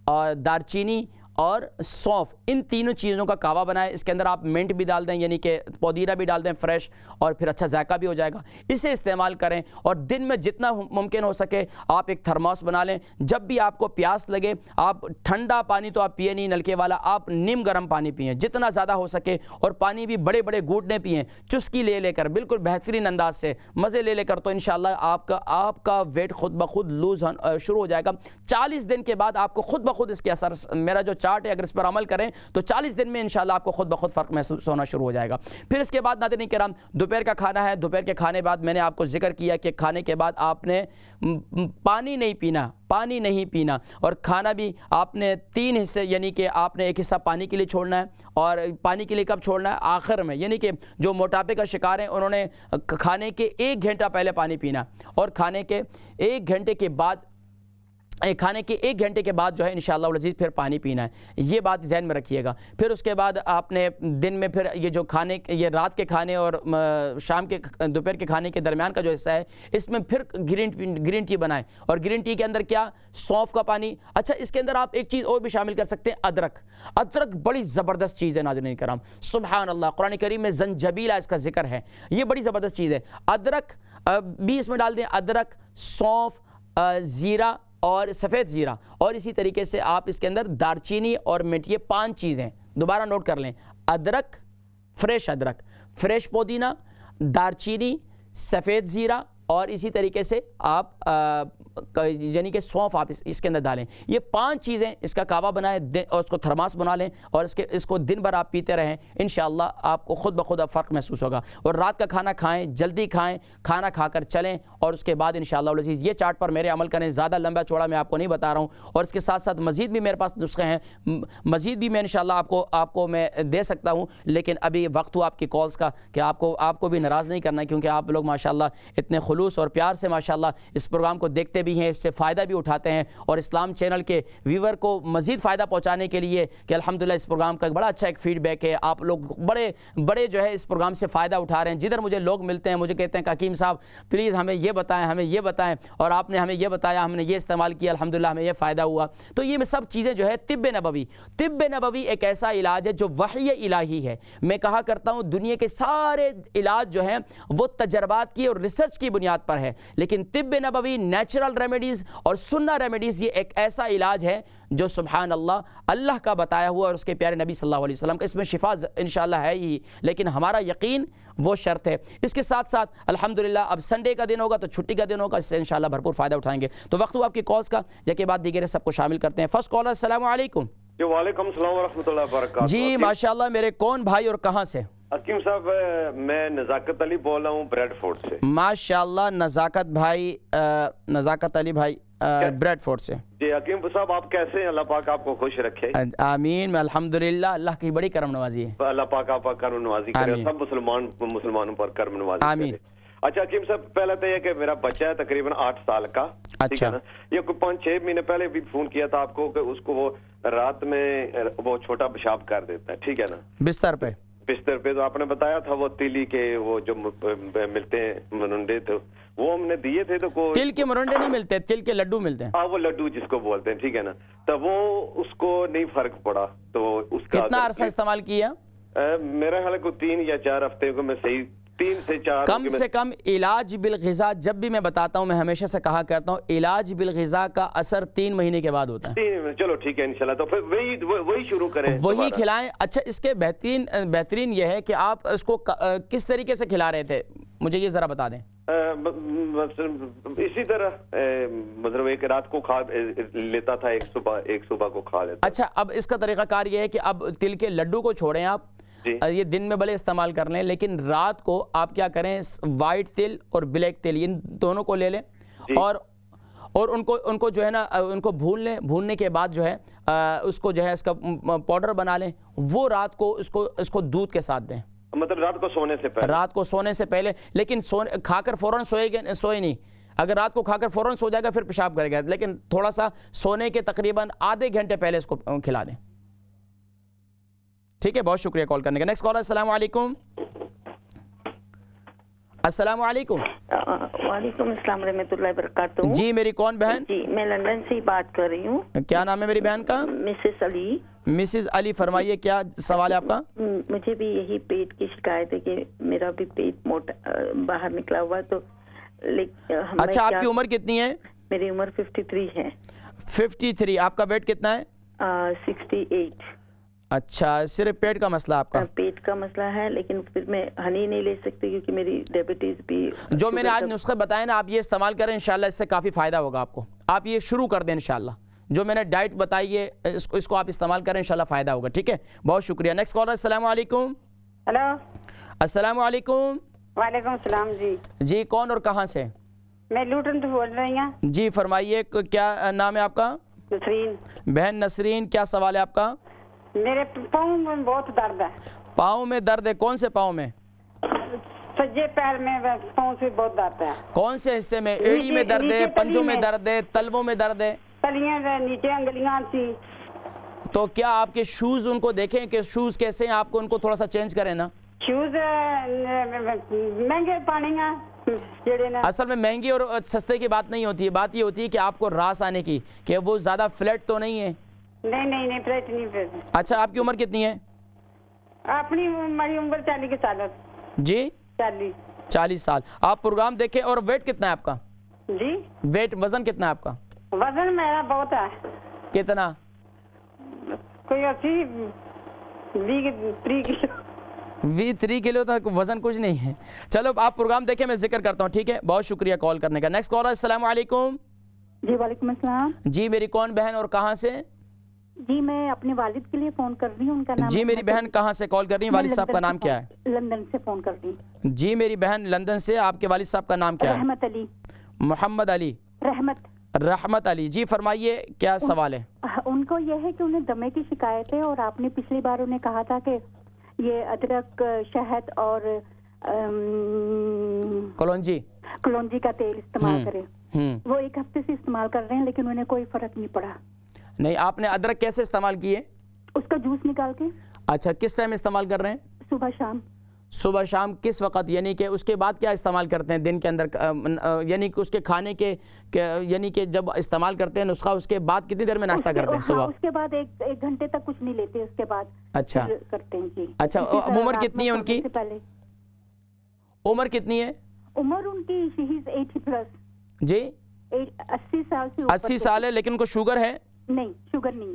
اور دارچینی اور سونف, ان تینوں چیزوں کا کعوہ بنائیں. اس کے اندر آپ منٹ بھی ڈال دیں یعنی کہ پودینہ بھی ڈال دیں فریش, اور پھر اچھا ذائقہ بھی ہو جائے گا. اسے استعمال کریں, اور دن میں جتنا ممکن ہو سکے آپ ایک تھرماس بنا لیں. جب بھی آپ کو پیاس لگے, آپ ٹھنڈا پانی تو آپ پیے نہیں نلکے والا, آپ نیم گرم پانی پئیں جتنا زیادہ ہو سکے, اور پانی بھی بڑے بڑے گھونٹنے پئیں, چسکی لے لے کر بالکل بہترین انداز سے مزے لے لے کر. تو انشاءاللہ آپ کا ویٹ خود بخود لوز شروع ہو جائے گا. 40 دن کے بعد آپ کو خود بخود اس کے اثر, میرا جو چارٹ ہے اگر اس پر عمل کریں تو 40 دن میں انشاءاللہ آپ کو خود بخود فرق محسوس ہونا شروع ہو جائے گا. پھر اس کے بعد ناظرین کرام دوپہر کا کھانا ہے. دوپہر کے کھانے بعد میں نے آپ کو ذکر کیا کہ کھانے کے بعد آپ نے پانی نہیں پینا, اور کھانا بھی آپ نے 3 حصے یعنی کہ آپ نے ایک حصہ پانی کے لیے چھوڑنا ہے, اور پانی کے لیے کب چھوڑنا ہے؟ آخر میں. یعنی کہ جو موٹاپے کا شکار ہیں انہوں نے کھانے کے 1 گھنٹہ پہلے پانی پینا, اور کھانے کے 1 گھنٹے کے بعد جو ہے انشاءاللہ العزیز پھر پانی پینا ہے. یہ بات ذہن میں رکھیے گا. پھر اس کے بعد آپ نے دن میں پھر یہ جو یہ رات کے کھانے اور شام کے دوپہر کے کھانے کے درمیان کا جو حصہ ہے اس میں پھر گرین ٹی بنائیں, اور گرین ٹی کے اندر کیا؟ سونف کا پانی. اچھا, اس کے اندر آپ ایک چیز اور بھی شامل کر سکتے ہیں, ادرک بڑی زبردست چیز ہے ناظرین کرام. سبحان اللہ, قرآن کریم میں زنجبیل اس کا ذکر ہے, یہ بڑی زبردست چیز ہے. ادرک بھی اس میں ڈال دیں, ادرک, سونف, زیرہ اور سفید زیرہ, اور اسی طریقے سے آپ اس کے اندر دارچینی اور منٹ, یہ 5 چیزیں دوبارہ نوٹ کر لیں. ادرک, فریش پودینہ, دارچینی, سفید زیرہ, اور اسی طریقے سے آپ یعنی کہ سونف آپ اس کے اندر ڈالیں. یہ 5 چیزیں اس کا کعوہ بنائیں اور اس کو تھرماس بنا لیں, اور اس کو دن بھر آپ پیتے رہیں. انشاءاللہ آپ کو خود بخود اب فرق محسوس ہوگا. اور رات کا کھانا کھائیں, جلدی کھائیں, کھانا کھا کر چلیں, اور اس کے بعد انشاءاللہ العزیز یہ چارٹ پر میرے عمل کریں. زیادہ لمبا چوڑا میں آپ کو نہیں بتا رہا ہوں, اور اس کے ساتھ ساتھ مزید بھی میرے پاس نسخے ہیں, مزید بھی میں انشاءاللہ آپ کو میں دے سکتا ہوں. لیکن ابھی وقت ہوا آپ کی کالز کا کہ آپ کو بھی ناراض نہیں کرنا ہے, کیونکہ آپ لوگ ماشاءاللہ اتنے خلوص اور پیار سے ماشاءاللہ اس پروگرام کو دیکھتے بھی ہیں, اس سے فائدہ بھی اٹھاتے ہیں, اور اسلام چینل کے ویور کو مزید فائدہ پہنچانے کے لیے کہ الحمدللہ اس پروگرام کا بڑا اچھا ایک فیڈ بیک ہے. آپ لوگ بڑے جو ہے اس پروگرام سے فائدہ اٹھا رہے ہیں. جدھر مجھے لوگ ملتے ہیں مجھے کہتے ہیں کہ حکیم صاحب پلیز ہمیں یہ بتائیں, اور آپ نے ہمیں یہ بتایا, ہم نے یہ استعمال کیا, الحمدللہ ہمیں یہ فائدہ ہوا. تو یہ سب چیزیں جو ہے طب نبوی ایک ایسا علاج ہے جو وحی الہی ہے. میں کہا کرتا ہوں دنیا کے سارے علاج جو ہیں وہ تجربات کی اور ریسرچ کی بنیاد پر ہے, لیکن طب نبوی, نیچرل ریمیڈیز اور سنہ ریمیڈیز, یہ ایک ایسا علاج ہے جو سبحان اللہ کا بتایا ہوا اور اس کے پیارے نبی صلی اللہ علیہ وسلم کا, اس میں شفا انشاءاللہ ہے ہی, لیکن ہمارا یقین وہ شرط ہے. اس کے ساتھ ساتھ الحمدللہ اب سنڈے کا دن ہوگا تو چھٹی کا دن ہوگا, اس سے انشاءاللہ بھرپور فائدہ اٹھائیں گے. تو وقت ہوا آپ کی کالز کا, یا کے بعد دیگر سب کو شامل کرتے ہیں. فرسٹ کالر, السلام علیکم.
جی وعلیکم السلام ورحمۃ اللہ وبرکاتہ.
جی ماشاءاللہ, میرے کون بھائی اور کہاں سے؟
حکیم صاحب میں نزاکت علی بول رہا ہوں بریڈ فورٹ سے.
ماشاءاللہ نزاکت علی بھائی بریڈ فورٹ سے.
جی حکیم صاحب آپ کیسے ہیں؟ اللہ پاک آپ کو خوش رکھے.
آمین. میں الحمدللہ, اللہ کی بڑی کرم نوازی ہے.
اللہ پاک آپ پر کرم نوازی کرے, سب مسلمانوں پر کرم نوازی کرے.
آمین.
اچھا حکیم صاحب, پہلے تو یہ کہ میرا بچہ ہے تقریباً 8 سال کا.
اچھا.
یہ کوئی 5-6 مہینے پہلے بھی فون کیا تھا آپ کو کہ اس کو وہ رات میں وہ چھوٹا پیشاب کر دیتا ہے, ٹھیک ہے نا,
بستر پہ.
تو آپ نے بتایا تھا وہ تیلی کے وہ جو ملتے ہیں مرنڈے, تو وہ ہم نے دیے تھے. تو
تل کے مرنڈے نہیں ملتے, تل کے لڈو ملتے ہیں.
ہاں وہ لڈو جس کو بولتے ہیں, ٹھیک ہے نا, تو وہ اس کو نہیں فرق پڑا. تو اس کا
کتنا عرصہ استعمال کیا؟
میرا خیال ہے کوئی 3 یا 4 ہفتے کو میں صحیح 3 سے 4
کم سے کم علاج بالغذا, جب بھی میں بتاتا ہوں میں ہمیشہ سے کہا کرتا ہوں علاج بالغذا کا اثر 3 مہینے کے بعد ہوتا ہے.
چلو ٹھیک ہے انشاءاللہ, تو پھر وہی شروع کریں,
وہی کھلائیں. اچھا, اس کے بہترین یہ ہے کہ آپ اس کو کس طریقے سے کھلا رہے تھے, مجھے یہ ذرا بتا دیں.
اسی طرح مطلب ایک رات کو کھا لیتا تھا, ایک صبح کو کھا لیتا.
اچھا, اب اس کا طریقہ کار یہ ہے کہ اب تل کے لڈو کو چھوڑیں آپ, یہ دن میں بھلے استعمال کر لیں لیکن رات کو آپ کیا کریں وائٹ تل اور بلیک تل ان دونوں کو لے لیں اور ان کو جو ہے نا ان کو بھون لیں. بھوننے کے بعد جو ہے اس کو جو ہے اس کا پاؤڈر بنا لیں. وہ رات کو اس کو دودھ کے ساتھ دیں.
مطلب رات کو سونے سے پہلے لیکن کھا کر فوراً سوئے نہیں. اگر رات کو کھا کر فوراً سو جائے گا پھر پیشاب کرے گا, لیکن تھوڑا سا سونے کے تقریباً آدھے گھنٹے پہلے اس کو کھلا دیں. ٹھیک ہے, بہت شکریہ کال کرنے کا. Next caller. السلام علیکم. السلام علیکم.
وعلیکم السلام ورحمۃ اللہ وبرکاتہ.
جی میری کون بہن؟
جی میں لندن سے بات کر رہی ہوں.
کیا نام ہے میری بہن کا؟
مسز علی.
مسز علی, فرمائیے کیا سوال ہے آپ کا؟
مجھے بھی یہی پیٹ کی شکایت ہے کہ میرا بھی پیٹ موٹا باہر نکلا ہوا. تو
اچھا, آپ کی عمر کتنی ہے؟
میری عمر 53 ہے.
53. آپ کا ویٹ کتنا ہے؟
68.
اچھا, صرف پیٹ کا مسئلہ آپ کا؟
پیٹ کا مسئلہ ہے, لیکن پھر میں ہنی نہیں لے سکتی کیونکہ میری ڈائبٹیز بھی.
جو میں نے آج نسخے بتائے نا, آپ یہ استعمال کریں, انشاءاللہ اس سے کافی فائدہ ہوگا آپ کو. آپ یہ شروع کر دیں انشاءاللہ. جو میں نے ڈائٹ بتائی ہے اس کو آپ استعمال کریں, انشاءاللہ فائدہ ہوگا. ٹھیک ہے, بہت شکریہ. Next caller. السلام علیکم.
ہلو.
السلام علیکم.
وعلیکم السلام.
جی کون اور کہاں سے؟
میں لوٹن سے بول رہی ہوں.
جی فرمائیے, کیا نام ہے آپ کا؟
نسرین.
بہن نسرین, کیا سوال ہے آپ کا؟
میرے پاؤں میں بہت درد ہے.
پاؤں میں درد ہے؟ کون سے پاؤں میں؟
سجے پیر میں پاؤں سے بہت درد ہے.
کون سے حصے میں؟ ایڑی میں درد ہے, پنجوں میں درد ہے, تلووں میں درد ہے؟
تلیاں نیچے انگلیاں سی.
تو کیا آپ کے شوز ان کو دیکھیں کہ شوز کیسے ہیں, آپ کو ان کو تھوڑا سا چینج کریں نا.
شوز مہنگے پانی ہیں.
اصل میں مہنگی اور سستے کی بات نہیں ہوتی ہے, بات یہ ہوتی ہے کہ آپ کو راس آنے کی, کہ وہ زیادہ فلیٹ تو نہیں ہے.
نہیں فلیٹ نہیں.
اچھا, آپ کی عمر کتنی ہے؟
اپنی ہماری عمر 40 سال.
جی 40 سال. آپ پروگرام دیکھیں. اور ویٹ کتنا ہے آپ کا؟
جی
ویٹ, وزن کتنا ہے آپ کا؟
وزن میرا بہت ہے.
کتنا؟
کوئی
3 کلو تک وزن کچھ نہیں ہے. چلو آپ پروگرام دیکھیں, میں ذکر کرتا ہوں. ٹھیک ہے, بہت شکریہ کال کرنے کا. Next caller. السلام علیکم.
جی وعلیکم السلام.
جی میری کون بہن اور کہاں سے؟
جی میں اپنے والد کے لیے فون کر رہی ہوں. ان کا نام.
جی میری بہن کہاں سے کال کر رہی ہیں؟ والد صاحب کا نام کیا ہے؟
لندن سے فون کر رہی ہوں.
جی میری بہن لندن سے, آپ کے والد صاحب کا نام کیا ہے؟
رحمت علی.
محمد علی. رحمت علی. جی فرمائیے کیا سوال ہے؟
ان کو یہ ہے کہ انہیں دمے کی شکایت ہے, اور آپ نے پچھلی بار انہیں کہا تھا کہ یہ ادرک, شہد اور کلونجی کا تیل استعمال کریں. وہ 1 ہفتے سے استعمال کر رہے ہیں لیکن انہیں کوئی فرق نہیں پڑا.
نہیں, آپ نے ادرک کیسے استعمال کیے؟
اس کا جوس نکال کے.
اچھا, کس ٹائم استعمال کر رہے ہیں؟
صبح شام.
صبح شام کس وقت؟ یعنی کہ اس کے بعد کیا استعمال کرتے ہیں دن کے اندر؟ یعنی کہ اس کے کھانے کے, یعنی کہ جب استعمال کرتے ہیں نسخہ, اس کے بعد کتنی دیر میں ناشتہ کرتے ہیں صبح؟
اس کے بعد 1 گھنٹے تک کچھ نہیں لیتے, اس کے بعد
اچھا
کرتے ہیں. جی
اچھا, عمر کتنی ہے ان کی؟ عمر کتنی ہے؟
عمر ان کی 80 پلس.
جی
80 سال سے.
80 سال ہے, لیکن ان کو شوگر ہے؟
نہیں,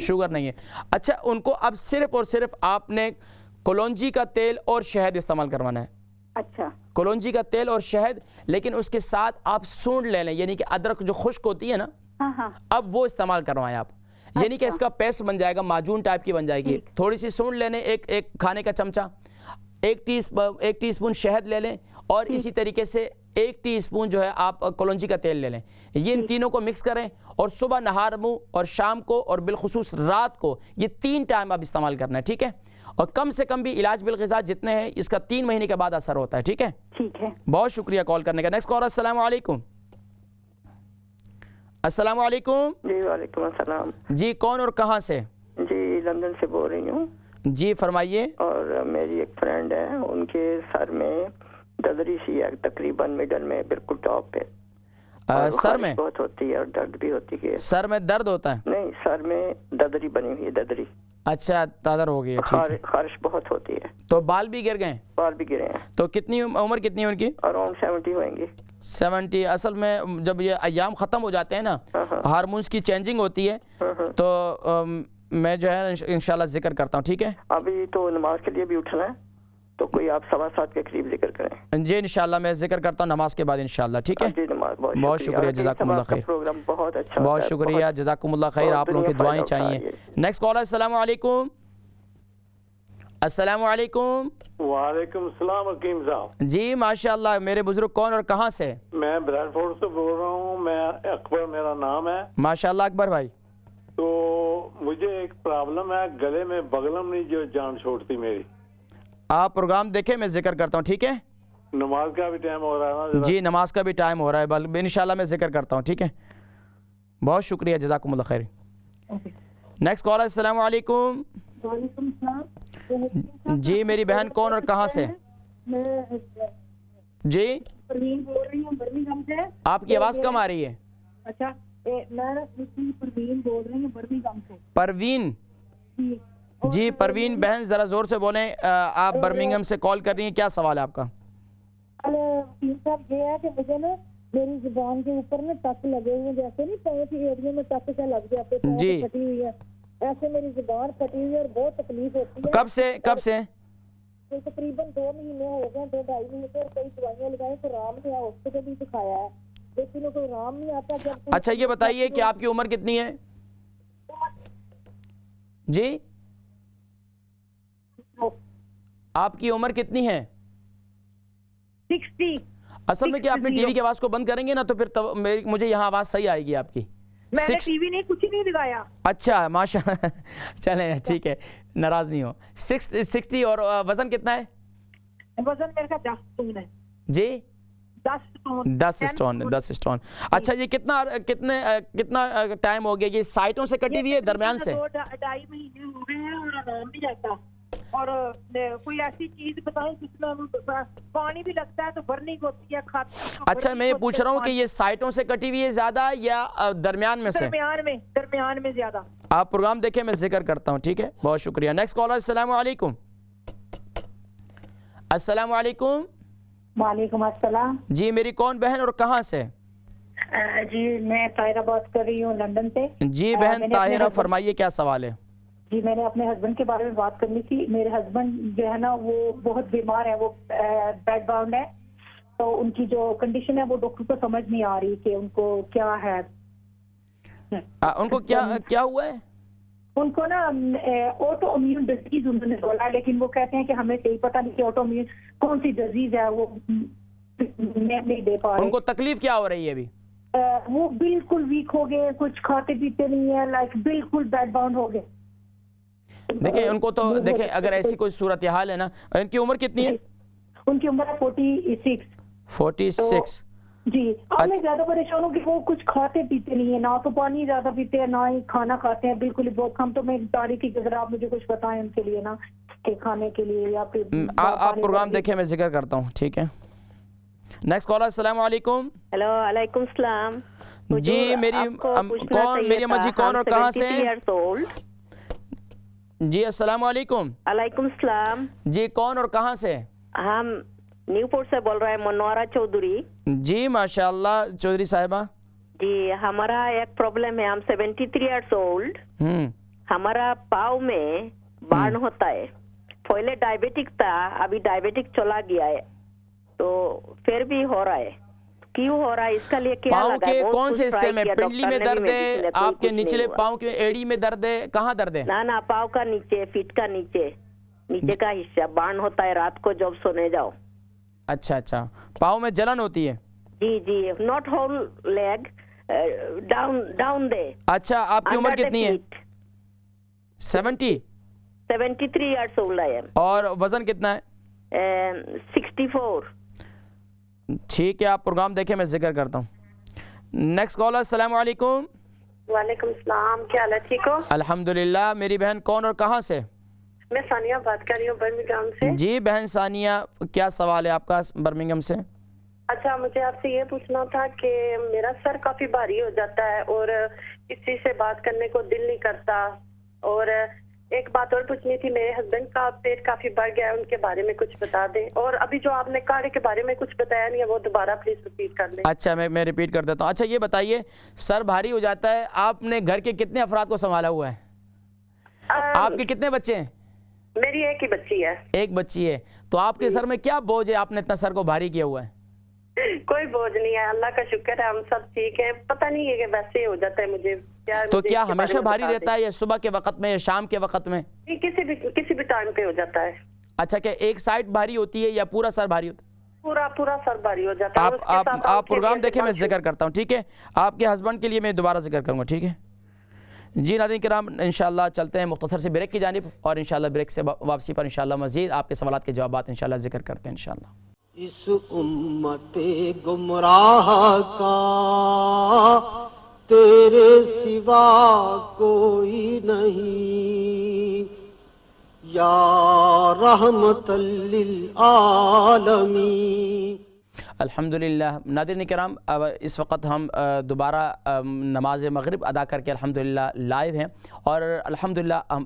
شوگر نہیں ہے.
اچھا, ان کو اب صرف اور صرف آپ نے کلونجی کا تیل اور شہد استعمال کروانا ہے.
اچھا,
کلونجی کا تیل اور شہد, لیکن اس کے ساتھ آپ سونڈ لے لیں, یعنی کہ ادرک جو خشک ہوتی ہے نا, اب وہ استعمال کروائیں آپ. یعنی کہ اس کا پیسٹ بن جائے گا, معجون ٹائپ کی بن جائے گی. تھوڑی سی سونڈ لے لیں, ایک کھانے کا چمچہ, 1 ٹی اسپون شہد لے لیں, اور اسی طریقے سے 1 ٹی اسپون جو ہے آپ کلونجی کا تیل لے لیں. یہ ان تینوں کو مکس کریں, اور صبح نہار منہ اور شام کو اور بالخصوص رات کو, یہ 3 ٹائم آپ استعمال کرنا ہے. ٹھیک ہے, اور کم سے کم بھی علاج بالغذا جتنے ہیں اس کا 3 مہینے کے بعد اثر ہوتا ہے. ٹھیک ہے, بہت شکریہ کال کرنے کا. Next caller. السلام علیکم. السلام علیکم.
جی وعلیکم السلام.
جی کون اور کہاں سے؟
جی لندن سے بول رہی ہوں.
جی فرمائیے.
اور میری ایک فرینڈ ہے, ان کے سر میں ددری سی ہے, تقریباً مڈل میں, بالکل ٹاپ پہ.
سر میں
بہت ہوتی ہے اور درد بھی ہوتی ہے.
سر میں درد ہوتا ہے؟
نہیں, سر میں ددری بنی ہوئی ہے, ددری.
اچھا, دادر ہو گئی ہے.
خارش بہت ہوتی ہے.
تو بال بھی گر گئے؟
بال بھی گرے ہیں.
تو کتنی عمر کتنی ہے ان کی؟
اراؤنڈ 70 ہوئیں گی.
70. اصل میں جب یہ ایام ختم ہو جاتے ہیں نا, ہارمونز کی چینجنگ ہوتی ہے, تو میں جو ہے انشاءاللہ ذکر کرتا ہوں. ٹھیک ہے,
ابھی تو نماز کے لیے بھی اٹھنا ہے, تو کوئی آپ 7:15 کے قریب ذکر کریں.
جی انشاءاللہ میں ذکر کرتا ہوں نماز کے بعد انشاءاللہ. ٹھیک ہے, بہت شکریہ, جزاکم اللہ خیر.
پروگرام بہت اچھا,
بہت شکریہ, جزاکم اللہ خیر. آپ لوگوں کی دعائیں چاہیے. Next caller. السلام علیکم.
السلام علیکم.
وعلیکم السلام حکیم صاحب.
جی ماشاءاللہ. میرے بزرگ کون اور کہاں سے؟
میں بریڈ فورڈ سے بول رہا ہوں. میں اکبر میرا نام ہے.
ماشاءاللہ اکبر بھائی.
تو مجھے ایک پرابلم ہے, گلے میں بغلم نہیں جو جان چھوڑتی میری.
آپ پروگرام دیکھیں, میں ذکر کرتا ہوں, ٹھیک ہے؟
نماز کا بھی ٹائم ہو رہا ہے نا.
جی نماز کا بھی ٹائم ہو رہا ہے, بلکہ انشاءاللہ میں ذکر کرتا ہوں, ٹھیک ہے؟ بہت شکریہ, جزاکم اللہ خیر. Next caller. السلام علیکم.
وعلیکم السلام.
جی میری بہن کون اور کہاں سے؟ جی
پروین بول رہی ہوں برمنگھم سے.
آپ کی آواز کم آ رہی ہے.
اچھا میں پروین بول رہی ہوں برمنگھم سے.
پروین. جی پروین بہن ذرا زور سے بولیں. آپ برمنگھم سے کال کر رہی ہیں, کیا سوال ہے آپ کا؟
صاحب یہ ہے کہ مجھے نا میری زبان کے اوپر نا ٹک لگے ہوئے, جیسے نہیں پاؤں کی ایریا میں ٹک سے لگ جاتے,
جی
پھٹی ہوئی ہے, ایسے میری زبان پھٹی ہوئی ہے اور بہت تکلیف ہوتی ہے.
کب سے؟
تقریباً 2 مہینے ہو گئے, 2-2.5 مہینے سے, اور کئی دوائیاں لگائی تو آرام نہیں آیا, ہاسپٹل بھی دکھایا ہے لیکن کوئی آرام نہیں آتا. جب
اچھا یہ بتائیے کہ آپ کی عمر کتنی ہے؟ جی آپ کی عمر کتنی ہے؟
60.
اصل میں کیا آپ نے ٹی وی کی آواز کو بند کریں گے نا تو پھر مجھے یہاں آواز صحیح آئے گی آپ کی.
میں نے ٹی وی نہیں کچھ نہیں لگایا.
اچھا ماشاء چلیں ٹھیک ہے, ناراض نہیں ہو. 60 اور وزن کتنا ہے؟
وزن میرے کا 10 اسٹون ہے.
جی
10
اسٹون. اچھا یہ کتنا ٹائم ہو گیا یہ سائٹوں سے کٹی ہوئی ہے درمیان سے؟
2-2.5 مہینے ہو گئے ہیں اور آرام نہیں آتا. اور کوئی ایسی چیز بتائیں جس میں پانی بھی لگتا ہے تو برننگ ہوتی ہے.
اچھا میں یہ پوچھ رہا ہوں کہ یہ سائٹوں سے کٹی ہوئی ہے زیادہ یا درمیان میں سے؟
درمیان میں زیادہ.
آپ پروگرام دیکھیں, میں ذکر کرتا ہوں, ٹھیک ہے؟ بہت شکریہ. Next caller. السلام علیکم. السلام علیکم.
وعلیکم السلام.
جی میری کون بہن اور کہاں سے؟
جی میں طاہرہ بات کر رہی ہوں لندن سے. جی
بہن طاہرہ فرمائیے کیا سوال ہے؟
جی میں نے اپنے ہسبینڈ کے بارے میں بات کرنی تھی. میرے ہسبینڈ جو ہے نا وہ بہت بیمار ہے, وہ بیڈ باؤنڈ ہے, تو ان کی جو کنڈیشن ہے وہ ڈاکٹر کو سمجھ نہیں آ رہی کہ ان کو کیا ہے.
ان کو کیا ہوا ہے؟
ان کو نا آٹو امیون ڈیزیز انہوں نے بولا, لیکن وہ کہتے ہیں کہ ہمیں صحیح پتہ نہیں کہ آٹو امیون کون سی ڈیزیز ہے, وہ نہیں دے پا رہے.
ان کو تکلیف کیا ہو رہی ہے ابھی؟
وہ بالکل ویک ہو گئے, کچھ کھاتے پیتے نہیں ہے, لائک بالکل بیڈ باؤنڈ ہو گئے.
دیکھیں ان کو تو دیکھیں اگر ایسی کوئی صورتحال ہے نا. ان کی عمر کتنی ہے؟
ان کی عمر ہے
46.
جی اب میں زیادہ پریشان ہوں کہ وہ کچھ کھاتے پیتے نہیں ہے, نہ تو پانی زیادہ پیتے ہیں نہ ہی کھانا کھاتے ہیں, بالکل ہی بہت کم. تو میں تاریخی کی ذرا آپ مجھے کچھ بتائیں ان کے لیے نا کہ کھانے کے لیے یا پھر
آپ پروگرام دیکھیں, میں ذکر کرتا ہوں, ٹھیک ہے؟ Next caller. السلام علیکم.
ہیلو وعلیکم السلام.
جی میری اما جی کون اور کہاں سے ہیں؟ جی السلام علیکم.
وعلیکم السلام.
جی کون اور کہاں سے؟
ہم نیو پورٹ سے بول رہے ہیں, منورہ چودھری.
جی ماشاءاللہ چودھری صاحبہ.
جی ہمارا ایک پرابلم ہے, ہم 73 ایئرس اولڈ. ہمارا پاؤں میں بارن ہوتا ہے. پہلے ڈائبیٹک تھا, ابھی ڈائبیٹک چلا گیا ہے, تو پھر بھی ہو رہا ہے. کیوں ہو رہا ہے, اس کا لیے کیا لگا ہے؟
پاؤں کے کون سے حصے میں؟ پنڈلی میں درد ہے آپ کے نچلے پاؤں کے ایڑی میں درد ہے, کہاں درد ہے؟
نا پاؤں کا نیچے, فٹ کا نیچے کا حصہ بارن ہوتا ہے رات کو جب سونے جاؤ.
اچھا پاؤں میں جلن ہوتی ہے؟
جی naught whole league, down they.
اچھا آپ کی عمر کتنی ہے؟
73 ایئرس اولڈ ہے.
اور وزن کتنا ہے؟
64.
ٹھیک ہے, آپ پروگرام دیکھیں, میں ذکر کرتا ہوں. Next caller. السلام علیکم.
وعلیکم السلام. کیا حال ہے, ٹھیک ہو؟
الحمدللہ. میری بہن کون اور کہاں سے؟
میں ثانیہ بات کر رہی ہوں برمنگھم سے.
جی بہن ثانیہ, کیا سوال ہے آپ کا برمنگھم سے؟
اچھا مجھے آپ سے یہ پوچھنا تھا کہ میرا سر کافی بھاری ہو جاتا ہے اور کسی سے بات کرنے کو دل نہیں کرتا. اور ایک بات اور پوچھنی تھی, میرے ہسبینڈ کا پیٹ کافی بڑھ گیا ہے, ان کے بارے میں کچھ بتا دیں. اور ابھی جو آپ نے کاڑھے کے بارے میں کچھ بتایا نہیں ہے وہ دوبارہ پلیز ریپیٹ کر دیں.
اچھا میں ریپیٹ کر دیتا ہوں. اچھا یہ بتائیے, سر بھاری ہو جاتا ہے, آپ نے گھر کے کتنے افراد کو سنبھالا ہوا ہے؟ آپ کے کتنے بچے ہیں؟
میری ایک ہی بچی ہے.
ایک بچی ہے, تو آپ کے سر میں کیا بوجھ ہے, آپ نے اتنا سر کو بھاری کیا ہوا ہے؟
کوئی بوجھ نہیں ہے, اللہ کا شکر ہے, ہم سب ٹھیک ہیں. پتہ نہیں ہے کہ ویسے ہی ہو جاتا ہے مجھے.
تو کیا ہمیشہ بھاری رہتا ہے یا صبح کے وقت میں یا شام کے وقت میں؟
کسی بھی ٹائم پہ ہو جاتا ہے.
اچھا، کہ ایک سائڈ بھاری ہوتی ہے یا پورا سر بھاری ہوتا ہے؟
پورا سر بھاری ہو جاتا ہے.
آپ پروگرام دیکھیں، میں ذکر کرتا ہوں، ٹھیک ہے؟ آپ کے ہسبینڈ کے لیے میں دوبارہ ذکر کروں گا، ٹھیک ہے جی؟ ناظرین کرام، انشاءاللہ چلتے ہیں مختصر سے بریک کی جانب، اور انشاءاللہ بریک سے واپسی پر انشاءاللہ مزید آپ کے سوالات کے جوابات انشاءاللہ ذکر کرتے ہیں انشاءاللہ.
اس امت گمراہ کا تیرے سوا کوئی نہیں، یا رحمت للعالمین.
الحمدللہ. ناظرین کرام، اس وقت ہم دوبارہ نماز مغرب ادا کر کے الحمدللہ لائیو ہیں، اور الحمدللہ ہم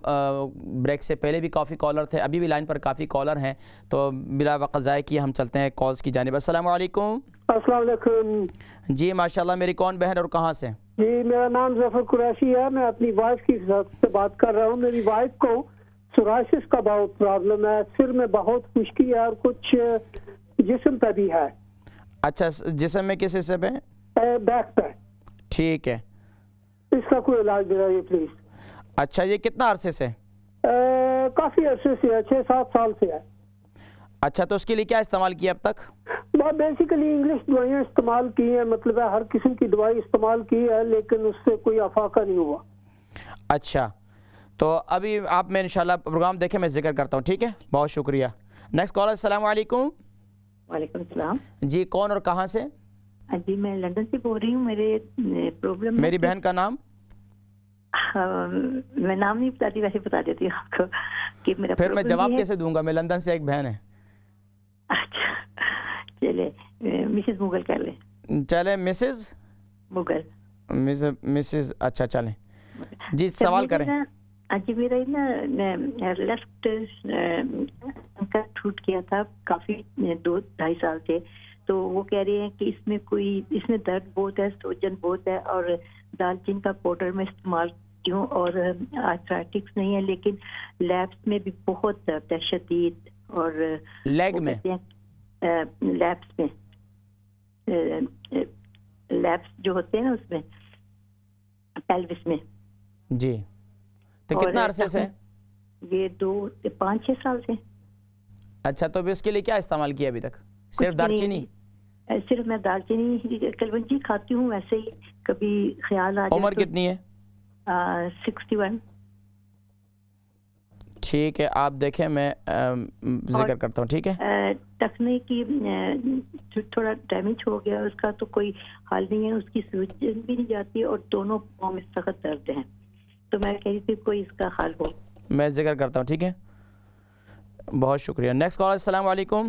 بریک سے پہلے بھی کافی کالر تھے، ابھی بھی لائن پر کافی کالر ہیں، تو بلا وقت ضائع کیے ہم چلتے ہیں کالز کی جانب. السلام علیکم.
السلام علیکم
جی ماشاءاللہ. میری کون بہن اور کہاں سے؟
جی میرا نام ظفر قریشی ہے. میں اپنی وائف کی سے بات کر رہا ہوں. میری وائف کو سورائسس کا بہت پرابلم ہے، سر میں بہت خشکی ہے اور کچھ جسم پہ بھی ہے.
اچھا، جسم میں کس حصے پہ؟
بیک پہ.
ٹھیک ہے.
اس کا کوئی علاج دلائیے پلیز.
اچھا، یہ کتنا عرصے سے؟
کافی عرصے سے ہے، 6-7 سال سے ہے.
اچھا، تو اس کے لیے کیا استعمال کیا اب تک؟
بیسیکلی انگلش دوائیاں استعمال کی ہیں، مطلب ہے ہر قسم کی دوائی استعمال کی ہے، لیکن اس سے کوئی افاقہ نہیں ہوا.
اچھا، تو ابھی آپ میں انشاءاللہ پروگرام دیکھیں، میں ذکر کرتا ہوں، ٹھیک ہے؟ بہت شکریہ. Next caller. السلام علیکم.
وعلیکم السلام.
جی کون اور کہاں سے؟
جی میں لندن سے بول رہی ہوں. میرے پرابلم،
میری بہن کا نام؟
میں نام نہیں بتاتی، ویسے بتا دیتی ہوں آپ کو کہ میرا.
پھر میں جواب کیسے دوں گا؟ میں لندن سے، ایک بہن ہے.
اچھا چلے مسز مغل کر لیں.
چلے مسز
مغل.
مسز. اچھا چلیں جی، سوال کریں.
جی میرا نا لیفٹ کا ٹوٹ گیا تھا کافی 2-2.5 سال سے، تو وہ کہہ رہے ہیں کہ اس میں درد بہت ہے، سوجن بہت ہے، اور دالچین کا پاؤڈر میں استعمال کیوں، اور آرتھرائٹکس نہیں ہے، لیکن لیبس میں بھی بہت درد ہے شدید. اور
لیگ میں،
لیبس میں، لیبس جو ہوتے ہیں نا اس میں، پیلوس میں.
جی تو کتنا عرصے سے؟
یہ 5-6 سال سے.
اچھا، تو اس کے لیے کیا استعمال کیا ابھی تک؟ صرف دال چینی؟
صرف میں دال چینی کلونجی کھاتی ہوں، ویسے ہی کبھی خیال آ جائے.
عمر کتنی ہے؟
61.
ٹھیک ہے، آپ دیکھیں میں ذکر کرتا ہوں، ٹھیک ہے؟
ٹخنے کی تھوڑا ڈیمیج ہو گیا اس کا، تو کوئی حال نہیں ہے. اس کی سوجن بھی نہیں جاتی اور دونوں پاؤں میں سخت درد ہیں، تو میں کہہ رہی تھی کوئی اس کا حل ہو.
میں ذکر کرتا ہوں، ٹھیک ہے؟ بہت شکریہ. Next call. السلام علیکم.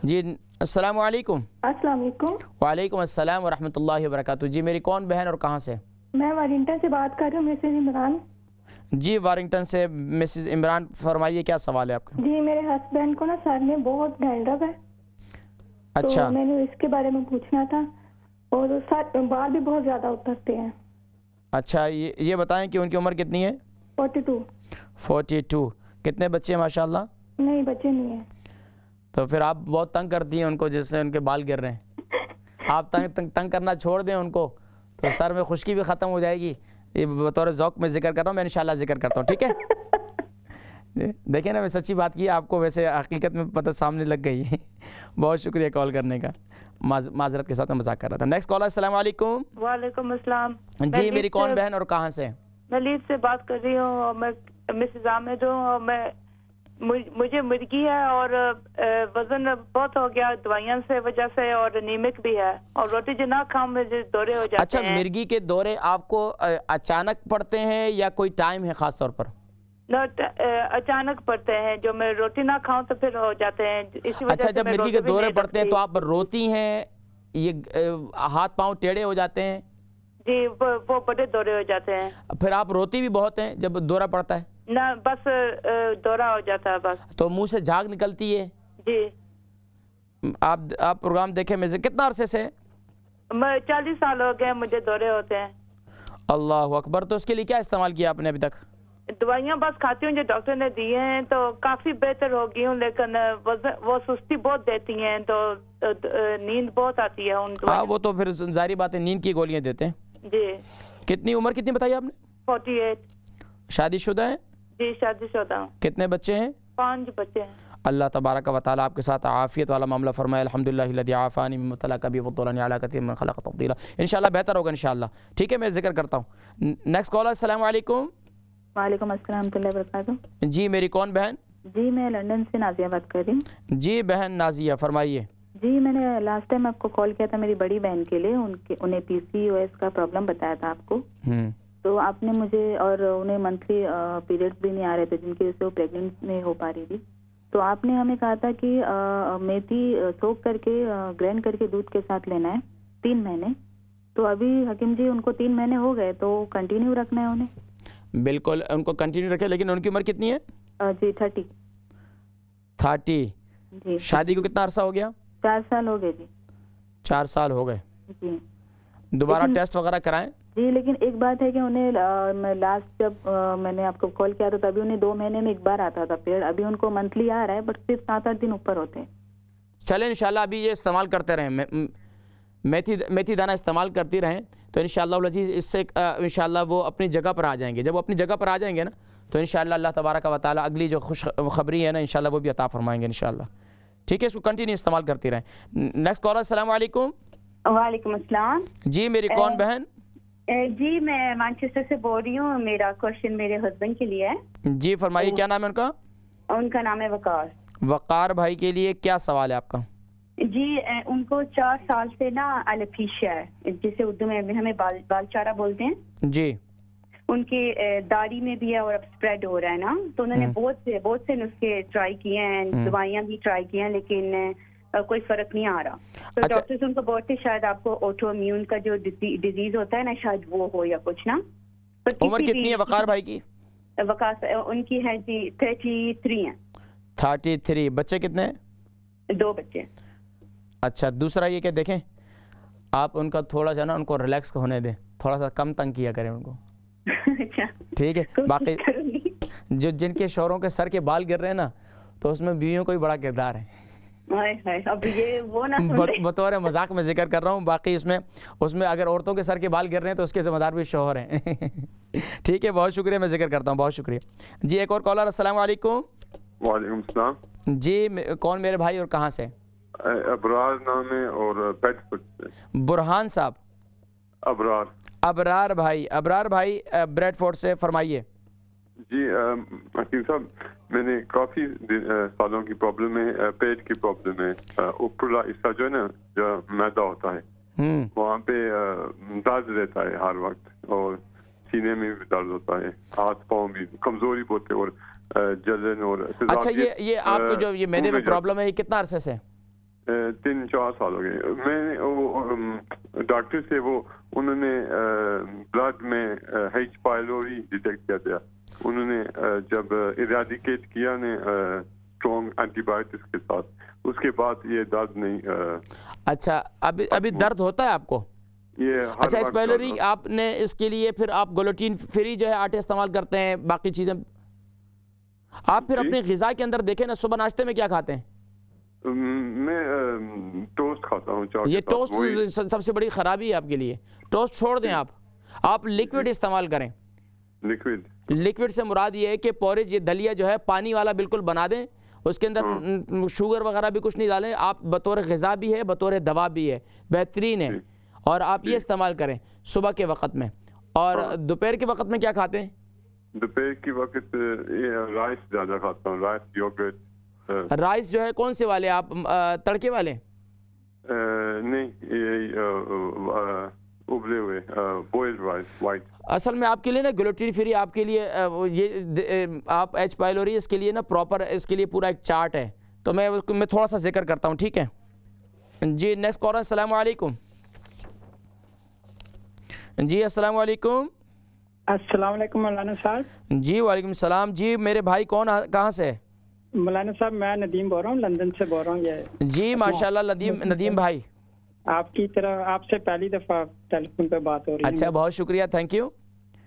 جی السلام علیکم.
السلام علیکم.
وعلیکم السلام ورحمۃ اللہ وبرکاتہ. جی میری کون بہن اور کہاں سے؟
میں وارنگٹن سے بات کر رہی ہوں، مسز عمران.
جی وارنگٹن سے مسز عمران، فرمائیے کیا سوال ہے آپ کا؟
جی میرے ہسبینڈ کو نا سر میں بہت ڈینڈرف ہے.
اچھا،
تو میں نے اس کے بارے میں پوچھنا تھا، اور بال بھی بہت زیادہ اترتے ہیں.
اچھا، یہ بتائیں کہ ان کی عمر کتنی ہے؟
42.
کتنے بچے ہیں ماشاء اللہ؟
نہیں بچے نہیں ہیں.
تو پھر آپ بہت تنگ کرتی ہیں ان کو، جس سے ان کے بال گر رہے ہیں. آپ تنگ کرنا چھوڑ دیں ان کو، تو سر میں خشکی بھی ختم ہو جائے گی. یہ بطور ذوق میں ذکر کر رہا ہوں، میں انشاءاللہ ذکر کرتا ہوں، ٹھیک ہے؟ دیکھیں نا، میں سچی بات کی آپ کو، ویسے حقیقت میں پتہ سامنے لگ گئی. بہت شکریہ کال کرنے کا. معذرت کے ساتھ میں مذاق کر رہا تھا. Next caller. السلام علیکم.
وعلیکم السلام.
جی میری کون بہن اور کہاں سے؟
میں لیڈ سے بات کر رہی ہوں، اور میں مسز عامد ہوں، اور مجھے مرگی ہے، اور وزن بہت ہو گیا دوائیاں سے وجہ سے، اور انیمک بھی ہے، اور روٹی جو نہ کھاؤں مجھے دورے ہو جاتے ہیں.
اچھا، مرگی کے دورے آپ کو اچانک پڑتے ہیں یا کوئی ٹائم ہے خاص طور پر؟
اچانک پڑتے ہیں، جو میں روٹی نہ کھاؤں تو پھر ہو جاتے ہیں، اسی وجہ سے.
اچھا، جب مرگی کے دورے پڑتے ہیں تو آپ روتی ہیں، یہ ہاتھ پاؤں ٹیڑھے ہو جاتے ہیں؟
جی وہ بڑے دورے ہو جاتے ہیں. پھر
آپ روتی بھی بہت ہیں جب دورہ پڑتا ہے؟
نہ بس دورہ ہو جاتا ہے بس.
تو منہ سے جھاگ نکلتی ہے؟
جی.
آپ پروگرام دیکھیں. میں کتنا عرصے سے؟
40 سال ہو گئے مجھے دورے ہوتے ہیں.
اللہ اکبر. تو اس کے لیے کیا استعمال کیا آپ نے ابھی تک؟
دوائیاں بس کھاتی ہوں جو ڈاکٹر نے دی ہیں تو کافی بہتر ہو گئی ہوں، لیکن وہ سستی بہت دیتی ہیں تو نیند بہت آتی ہے ان
ہاں وہ تو پھر ظاہری بات ہے، نیند کی گولیاں دیتے ہیں.
جی.
کتنی عمر کتنی بتائی آپ نے؟
48.
شادی شدہ ہیں؟
جی شادی شدہ ہوں.
کتنے بچے ہیں؟
5 بچے ہیں.
اللہ تبارک و تعالیٰ آپ کے ساتھ عافیت والا معاملہ فرمائے. الحمدللہ الذی عافانی مما ابتلاک بہ وفضلنی علی کثیر ممن خلق تفضیلا. انشاءاللہ بہتر ہوگا انشاءاللہ. ٹھیک ہے میں ذکر کرتا ہوں. Next caller. السلام علیکم.
وعلیکم السلام ورحمۃ اللہ وبرکاتہ.
جی میری کون بہن؟
جی میں لندن سے نازیہ بات کر رہی ہوں.
جی بہن نازیہ فرمائیے.
جی میں نے لاسٹ ٹائم آپ کو کال کیا تھا میری بڑی بہن کے لیے، انہیں پی سی او ایس کا پرابلم بتایا تھا آپ کو. تو آپ نے مجھے، اور انہیں منتھلی پیریڈز بھی نہیں آ رہے تھے جن کی وجہ سے وہ پریگننٹ نہیں ہو پا رہی تھی. تو آپ نے ہمیں کہا تھا کہ میتھی سوک کر کے گرینڈ کر کے دودھ کے ساتھ لینا ہے 3 مہینے. تو ابھی حکیم جی ان کو 3 مہینے ہو گئے، تو کنٹینیو رکھنا ہے انہیں؟
بالکل ان کو کنٹینیو رکھے، لیکن ان کی عمر کتنی ہے؟
جی 30.
جی. شادی کو کتنا عرصہ ہو گیا؟
4 سال ہو گئے. جی
4 سال ہو گئے.
جی.
دوبارہ ٹیسٹ وغیرہ کرائیں؟
جی لیکن ایک بات ہے کہ انہیں لاسٹ جب میں نے آپ کو کال کیا تھا تبھی انہیں 2 مہینے میں ایک بار آتا تھا پھر، ابھی ان کو منتھلی آ رہا ہے بٹ صرف 7-8 دن اوپر ہوتے ہیں.
چلیں انشاءاللہ ابھی یہ استعمال کرتے رہیں، میتھی دانہ استعمال کرتی رہیں تو انشاءاللہ العزیز اس سے انشاءاللہ وہ اپنی جگہ پر آ جائیں گے. جب وہ اپنی جگہ پر آ جائیں گے نا تو انشاءاللہ اللہ تبارک و تعالیٰ اگلی جو خوش خبری ہے نا انشاءاللہ وہ بھی عطا فرمائیں گے انشاءاللہ. ٹھیک ہے اس کو کنٹینیو استعمال کرتی رہیں. Next caller. السلام علیکم.
وعلیکم السلام.
جی میری کون بہن؟
جی میں مانچسٹر سے بول رہی ہوں. میرا کوشچن میرے ہسبینڈ کے لیے ہے.
جی فرمائیے. کیا نام ہے ان کا؟
ان کا نام ہے وقار.
وقار بھائی کے لیے کیا سوال ہے آپ کا؟
جی ان کو 4 سال سے نا الوپیشیا ہے جسے اردو میں ہمیں بال چارہ بولتے ہیں.
جی.
ان کی داڑھی میں بھی ہے اور اب اسپریڈ ہو رہا ہے نا. تو انہوں نے بہت سے نسخے ٹرائی کیے ہیں، دوائیاں بھی ٹرائی کی ہیں لیکن کوئی فرق نہیں آ رہا. تو ڈاکٹر ان کو بولتے شاید آپ کو آٹو امیون کا جو ڈیزیز ہوتا ہے نا شاید وہ ہو یا کچھ نا.
عمر کتنی ہے وقار بھائی کی؟
وقار ان کی ہے جی 33 ہیں.
33. بچے کتنے ہیں؟
2 بچے.
اچھا. دوسرا یہ کہ دیکھیں آپ ان کا تھوڑا سا نا ان کو ریلیکس ہونے دیں، تھوڑا سا کم تنگ کیا کریں ان کو. ٹھیک ہے. باقی جو جن کے شوہروں کے سر کے بال گر رہے ہیں نا تو اس میں بیویوں کو بھی بڑا کردار ہے. بطور مذاق میں ذکر کر رہا ہوں. باقی اس میں اگر عورتوں کے سر کے بال گر رہے ہیں تو اس کے ذمہ دار بھی شوہر ہیں. ٹھیک ہے بہت شکریہ، میں ذکر کرتا ہوں. بہت شکریہ. جی ایک اور کالر. السلام علیکم.
وعلیکم السلام.
جی کون میرے بھائی اور کہاں سے؟
ابرار نام ہے اور پیٹ فوڈ سے.
برہان صاحب. ابرار بھائی. ابرار بھائی بریڈ فورٹ سے. فرمائیے.
جی حکیم صاحب میں نے کافی سالوں کی پرابلم ہے، پیٹ کی پرابلم ہے. اوپرلا حصہ جو ہے نا جو میدا ہوتا ہے وہاں پہ درد رہتا ہے ہر وقت، اور سینے میں بھی درد ہوتا ہے، ہاتھ پاؤں بھی کمزوری بہت ہے اور جلن. اور
اچھا یہ آپ کو جو یہ میدے میں پرابلم ہے یہ کتنا عرصے سے؟
3-4 سال ہو گئے. میں نے ڈاکٹر سے انہوں نے بلڈ میں ایچ پائلوری ڈیٹیکٹ کیا تھا. انہوں نے جب ایریڈیکیٹ کیا نے اسٹرانگ اینٹی بایوٹکس کے ساتھ، اس کے بعد یہ درد نہیں.
اچھا ابھی درد ہوتا ہے آپ کو؟
یہ
اچھا ایچ پائلوری آپ نے اس کے لیے پھر آپ گلوٹین فری جو ہے آٹے استعمال کرتے ہیں، باقی چیزیں آپ پھر اپنی غذا کے اندر دیکھیں نا صبح ناشتے میں کیا کھاتے ہیں؟
میں ٹوسٹ کھاتا ہوں.
یہ ٹوسٹ سب سے بڑی خرابی ہے آپ کے لیے. ٹوسٹ چھوڑ دیں آپ لیکوڈ استعمال کریں. لیکوڈ سے مراد یہ ہے کہ پورج یہ دلیا جو ہے پانی والا بالکل بنا دیں، اس کے اندر شوگر وغیرہ بھی کچھ نہیں ڈالیں. آپ بطور غذا بھی ہے بطور دوا بھی ہے، بہترین ہے. اور آپ یہ استعمال کریں صبح کے وقت میں. اور دوپہر کے وقت میں کیا کھاتے ہیں؟
دوپہر کے وقت رائس زیادہ کھاتا ہوں. Rice yoghurt.
رائس جو ہے کون سے والے آپ تڑکے والے؟
نہیں ابلے ہوئے بوائلڈ رائس وائٹ.
اصل میں آپ کے لیے نا گلوٹین فری آپ کے لیے یہ آپ ایچ پائلوری اس کے لیے نا پراپر اس کے لیے پورا ایک چارٹ ہے، تو میں تھوڑا سا ذکر کرتا ہوں. ٹھیک ہے جی. Next caller. السلام علیکم. جی السلام علیکم.
السلام علیکم مولانا صاحب.
جی وعلیکم السلام. جی میرے بھائی کہاں سے؟
مولانا صاحب میں ندیم بول رہا ہوں، لندن سے بول رہا ہوں.
جی ماشاءاللہ ندیم بھائی
آپ کی طرف آپ سے پہلی دفعہ ٹیلی فون پہ بات ہو رہی ہے.
اچھا بہت شکریہ. Thank you.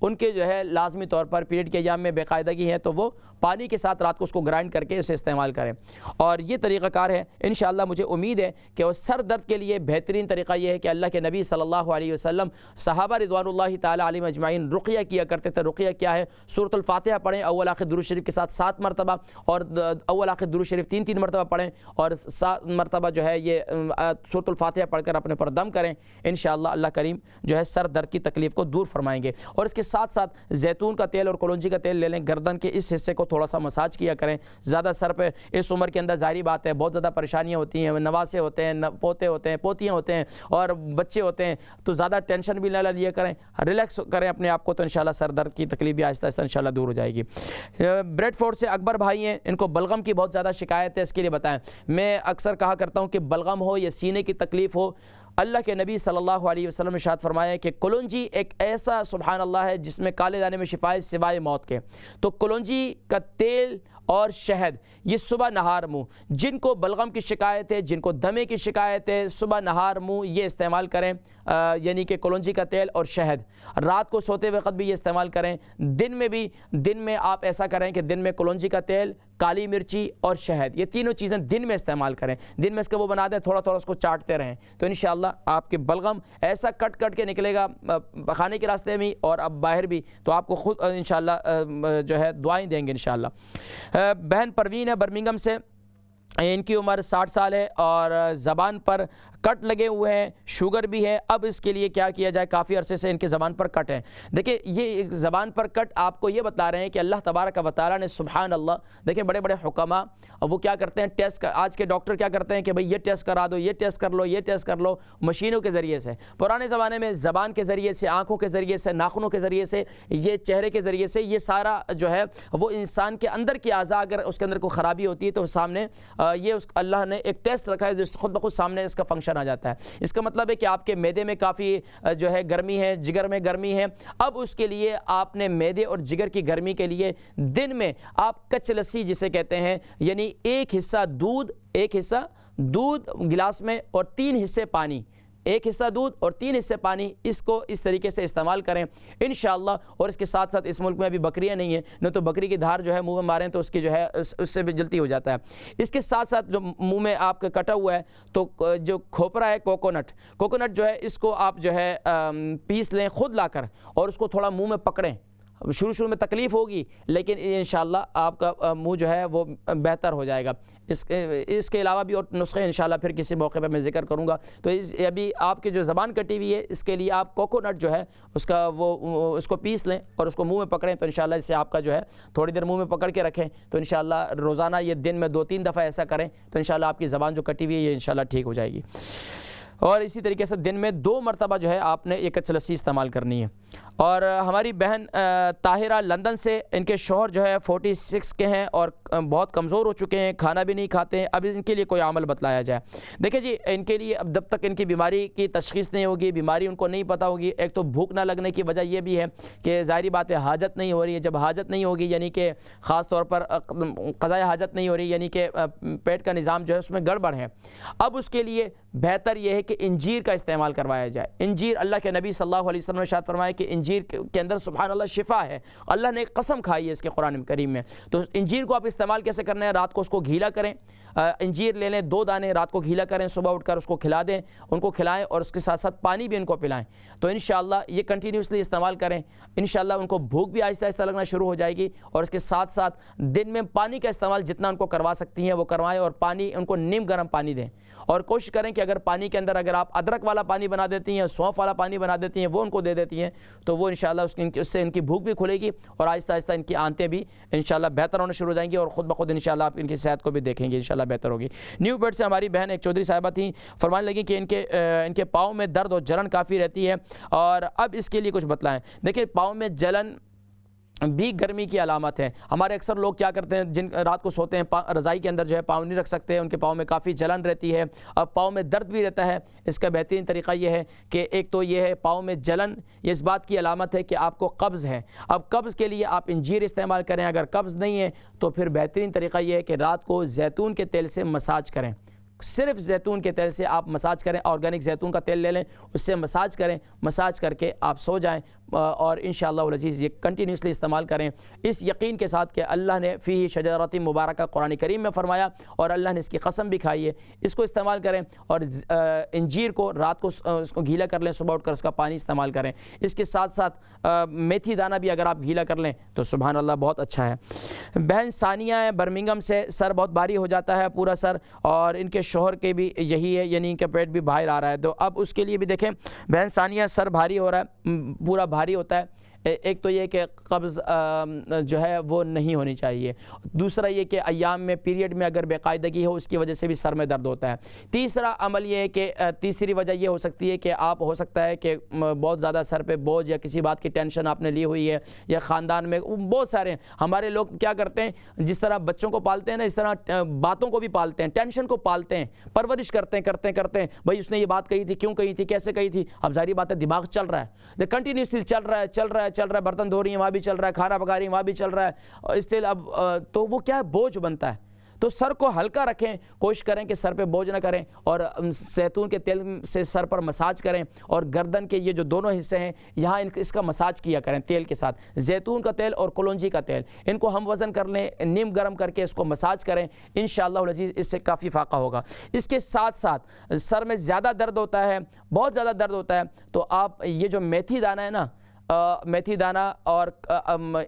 ان کے جو ہے لازمی طور پر پیریڈ کے ایام میں بے قاعدگی ہے تو وہ پانی کے ساتھ رات کو اس کو گرائنڈ کر کے اسے استعمال کریں، اور یہ طریقہ کار ہے۔ انشاءاللہ مجھے امید ہے کہ وہ سر درد کے لیے بہترین طریقہ یہ ہے کہ اللہ کے نبی صلی اللہ علیہ وسلم، صحابہ رضوان اللہ تعالیٰ علیہم اجمعین رقیہ کیا کرتے تھے۔ رقیہ کیا ہے؟ سورۃ الفاتحہ پڑھیں اول آخر درود شریف کے ساتھ 7 مرتبہ، اور اول آخر درود شریف 3 مرتبہ پڑھیں، اور 7 مرتبہ جو ہے یہ سورۃ الفاتحہ پڑھ کر اپنے پر دم کریں۔ انشاءاللہ اللہ کریم جو ہے سر درد کی تکلیف کو دور فرمائیں گے۔ اور اس کے ساتھ ساتھ زیتون کا تیل اور کلونجی کا تیل لے لیں، گردن کے اس حصے کو تھوڑا سا مساج کیا کریں۔ زیادہ سر پہ اس عمر کے اندر ظاہری بات ہے بہت زیادہ پریشانیاں ہوتی ہیں، نواسے ہوتے ہیں، پوتے ہوتے ہیں، پوتیاں ہوتے ہیں، اور بچے ہوتے ہیں، تو زیادہ ٹینشن بھی نہ لیا کریں، ریلیکس کریں اپنے آپ کو، تو انشاءاللہ سر درد کی تکلیف بھی آہستہ آہستہ انشاءاللہ دور ہو جائے گی۔ بریڈ فورڈ سے اکبر بھائی ہیں، ان کو بلغم کی بہت زیادہ شکایت ہے، اس کے لیے بتائیں۔ میں اکثر کہا کرتا ہوں کہ بلغم ہو یا سینے کی تکلیف ہو، اللہ کے نبی صلی اللہ علیہ وسلم نے ارشاد فرمایا کہ کلونجی ایک ایسا سبحان اللہ ہے جس میں کالے دانے میں شفا ہے سوائے موت کے۔ تو کلونجی کا تیل اور شہد یہ صبح نہار منہ، جن کو بلغم کی شکایت ہے، جن کو دمے کی شکایت ہے، صبح نہار منہ یہ استعمال کریں، یعنی کہ کلونجی کا تیل اور شہد۔ رات کو سوتے وقت بھی یہ استعمال کریں، دن میں بھی، دن میں آپ ایسا کریں کہ دن میں کلونجی کا تیل، کالی مرچی اور شہد، یہ تینوں چیزیں دن میں استعمال کریں۔ دن میں اس کے وہ بنا دیں، تھوڑا تھوڑا اس کو چاٹتے رہیں، تو انشاءاللہ آپ کے بلغم ایسا کٹ کٹ کے نکلے گا کھانے کے راستے میں اور اب باہر بھی، تو آپ کو خود انشاءاللہ جو ہے دعائیں دیں گے انشاءاللہ۔ بہن پروین ہے برمنگھم سے، ان کی عمر 60 سال ہے اور زبان پر کٹ لگے ہوئے ہیں، شوگر بھی ہے، اب اس کے لیے کیا کیا جائے؟ کافی عرصے سے ان کے زبان پر کٹ ہے۔ دیکھیں یہ زبان پر کٹ آپ کو یہ بتا رہے ہیں کہ اللہ تبارک و تعالیٰ نے سبحان اللہ، دیکھیں بڑے بڑے حکماء وہ کیا کرتے ہیں، ٹیسٹ آج کے ڈاکٹر کیا کرتے ہیں کہ بھئی یہ ٹیسٹ کرا دو، یہ ٹیسٹ کر لو، یہ ٹیسٹ کر لو، مشینوں کے ذریعے سے۔ پرانے زمانے میں زبان کے ذریعے سے، آنکھوں کے ذریعے سے، ناخنوں کے ذریعے سے، یہ چہرے کے ذریعے سے، یہ سارا جو ہے وہ انسان کے اندر کی اعضاء اگر اس کے اندر کوئی خرابی ہوتی ہے تو سامنے یہ اللہ نے ایک ٹیسٹ رکھا ہے جو خود بخود سامنے اس کا فنکشن آ جاتا ہے۔ اس کا مطلب ہے کہ آپ کے معدے میں کافی جو ہے گرمی ہے، جگر میں گرمی ہے، اب اس کے لیے آپ نے معدے اور جگر کی گرمی کے لیے دن میں آپ کچ لسی جسے کہتے ہیں، یعنی ایک حصہ دودھ گلاس میں اور 3 حصے پانی، ایک حصہ دودھ اور 3 حصے پانی، اس کو اس طریقے سے استعمال کریں انشاءاللہ۔ اور اس کے ساتھ ساتھ اس ملک میں ابھی بکریاں نہیں ہیں، نہ تو بکری کی دھار جو ہے منہ میں ماریں تو اس کی جو ہے اس سے بھی جلتی ہو جاتا ہے۔ اس کے ساتھ ساتھ جو منہ میں آپ کا کٹا ہوا ہے تو جو کھوپرا ہے کوکونٹ جو ہے اس کو آپ جو ہے پیس لیں خود لا کر، اور اس کو تھوڑا منہ میں پکڑیں۔ شروع میں تکلیف ہوگی لیکن انشاءاللہ آپ کا منہ جو ہے وہ بہتر ہو جائے گا۔ اس کے علاوہ بھی اور نسخے انشاءاللہ پھر کسی موقع پہ میں ذکر کروں گا۔ تو ابھی آپ کی جو زبان کٹی ہوئی ہے اس کے لیے آپ کوکونٹ جو ہے اس کو پیس لیں اور اس کو منہ میں پکڑیں، تو انشاءاللہ اس سے آپ کا جو ہے تھوڑی دیر منہ میں پکڑ کے رکھیں، تو انشاءاللہ روزانہ یہ دن میں 2-3 دفعہ ایسا کریں تو انشاءاللہ آپ کی زبان جو کٹی ہوئی ہے یہ انشاءاللہ ٹھیک ہو جائے گی۔ اور اسی طریقے سے دن میں 2 مرتبہ جو ہے آپ نے ایک کچ لسی استعمال کرنی ہے۔ اور ہماری بہن طاہرہ لندن سے، ان کے شوہر جو ہے 46 کے ہیں اور بہت کمزور ہو چکے ہیں، کھانا بھی نہیں کھاتے ہیں، اب ان کے لیے کوئی عمل بتلایا جائے۔ دیکھیں جی ان کے لیے اب جب تک ان کی بیماری کی تشخیص نہیں ہوگی، بیماری ان کو نہیں پتہ ہوگی، ایک تو بھوک نہ لگنے کی وجہ یہ بھی ہے کہ ظاہری بات ہے حاجت نہیں ہو رہی ہے، جب حاجت نہیں ہوگی یعنی کہ خاص طور پر قضائے حاجت نہیں ہو رہی یعنی کہ پیٹ کا نظام جو ہے اس میں گڑبڑ ہے، اب اس کے لیے بہتر یہ ہے کہ انجیر کا استعمال کروایا جائے۔ انجیر اللہ کے نبی صلی اللہ علیہ وسلم نے ارشاد فرمایا کہ انجیر کے اندر سبحان اللہ شفا ہے، اللہ نے ایک قسم کھائی ہے اس کے قرآن کریم میں۔ تو انجیر کو آپ استعمال کیسے کرنا ہے؟ رات کو اس کو گھیلا کریں، انجیر لے لیں 2 دانے، رات کو گھیلا کریں، صبح اٹھ کر اس کو کھلا دیں، ان کو کھلائیں اور اس کے ساتھ ساتھ پانی بھی ان کو پلائیں، تو انشاءاللہ یہ کنٹینیوسلی استعمال کریں، انشاءاللہ ان کو بھوک بھی آہستہ آہستہ لگنا شروع ہو جائے گی۔ اور اس کے ساتھ ساتھ دن میں پانی کا استعمال جتنا ان کو کروا سکتی ہیں وہ کروائیں، اور پانی ان کو نیم گرم پانی دیں، اور کوشش کریں کہ اگر پانی کے اندر اگر آپ ادرک والا پانی بنا دیتی ہیں، سونف والا پانی بنا دیتی ہیں، وہ ان کو دے دیتی ہیں، تو وہ انشاءاللہ اس سے ان کی بھوک بھی کھلے گی اور آہستہ آہستہ ان کی آنتیں بھی انشاءاللہ بہتر ہونا شروع ہو جائیں گی، اور خود بخود انشاءاللہ آپ ان کی صحت کو بھی دیکھیں گے انشاءاللہ بہتر ہوگی۔ نیو بیڈ سے ہماری بہن ایک چودھری صاحبہ تھیں، فرمانے لگی کہ ان کے پاؤں میں درد اور جلن کافی رہتی ہے، اور اب اس کے لیے کچھ بتلائیں۔ دیکھیں پاؤں میں جلن بھی گرمی کی علامت ہے۔ ہمارے اکثر لوگ کیا کرتے ہیں جن رات کو سوتے ہیں رضائی کے اندر جو ہے پاؤں نہیں رکھ سکتے، ان کے پاؤں میں کافی جلن رہتی ہے اور پاؤں میں درد بھی رہتا ہے۔ اس کا بہترین طریقہ یہ ہے کہ ایک تو یہ ہے پاؤں میں جلن، یہ اس بات کی علامت ہے کہ آپ کو قبض ہے۔ اب قبض کے لیے آپ انجیر استعمال کریں، اگر قبض نہیں ہے تو پھر بہترین طریقہ یہ ہے کہ رات کو زیتون کے تیل سے مساج کریں، صرف زیتون کے تیل سے آپ مساج کریں، آرگینک زیتون کا تیل لے لیں، اس سے مساج کریں، مساج کر کے آپ سو جائیں، اور انشاءاللہ العزیز یہ کنٹینیوسلی استعمال کریں اس یقین کے ساتھ کہ اللہ نے فیہ شجرۃ مبارکہ قرآن کریم میں فرمایا اور اللہ نے اس کی قسم بھی کھائی ہے. اس کو استعمال کریں اور انجیر کو رات کو اس کو گیلا کر لیں, صبح اٹھ کر اس کا پانی استعمال کریں. اس کے ساتھ ساتھ میتھی دانہ بھی اگر آپ گیلا کر لیں تو سبحان اللہ بہت اچھا ہے. بہن ثانیہ ہے برمنگم سے, سر بہت بھاری ہو جاتا ہے پورا سر, اور ان کے شوہر کے بھی یہی ہے, یعنی ان کا پیٹ بھی باہر آ رہا ہے. تو اب اس کے لیے بھی دیکھیں بہن ثانیہ, سر بھاری ہو رہا ہے, پورا بھاری ہوتا ہے. ایک تو یہ کہ قبض جو ہے وہ نہیں ہونی چاہیے. دوسرا یہ کہ ایام میں پیریڈ میں اگر بے قاعدگی ہو اس کی وجہ سے بھی سر میں درد ہوتا ہے. تیسرا عمل یہ ہے کہ تیسری وجہ یہ ہو سکتی ہے کہ آپ ہو سکتا ہے کہ بہت زیادہ سر پہ بوجھ یا کسی بات کی ٹینشن آپ نے لی ہوئی ہے, یا خاندان میں بہت سارے ہمارے لوگ کیا کرتے ہیں, جس طرح بچوں کو پالتے ہیں نا اس طرح باتوں کو بھی پالتے ہیں, ٹینشن کو پالتے ہیں, پرورش کرتے ہیں بھائی اس نے یہ بات کہی تھی, کیوں کہی تھی, کیسے کہی تھی. اب ظاہری بات ہے دماغ چل رہا ہے, کنٹینیوسلی چل رہا ہے, برتن دھو رہی ہیں وہاں بھی چل رہا ہے, کھانا پکا رہی ہیں وہاں بھی چل رہا ہے, اسٹل اب تو وہ کیا ہے بوجھ بنتا ہے. تو سر کو ہلکا رکھیں, کوشش کریں کہ سر پہ بوجھ نہ کریں, اور زیتون کے تیل سے سر پر مساج کریں, اور گردن کے یہ جو دونوں حصے ہیں یہاں اس کا مساج کیا کریں تیل کے ساتھ. زیتون کا تیل اور کلونجی کا تیل ان کو ہم وزن کر لیں, نیم گرم کر کے اس کو مساج کریں, انشاءاللہ العزیز اس سے کافی فائدہ ہوگا. اس کے ساتھ ساتھ سر میں زیادہ درد ہوتا ہے, بہت زیادہ درد ہوتا ہے, تو آپ یہ جو میتھی دانہ ہے نا, میتھی دانہ اور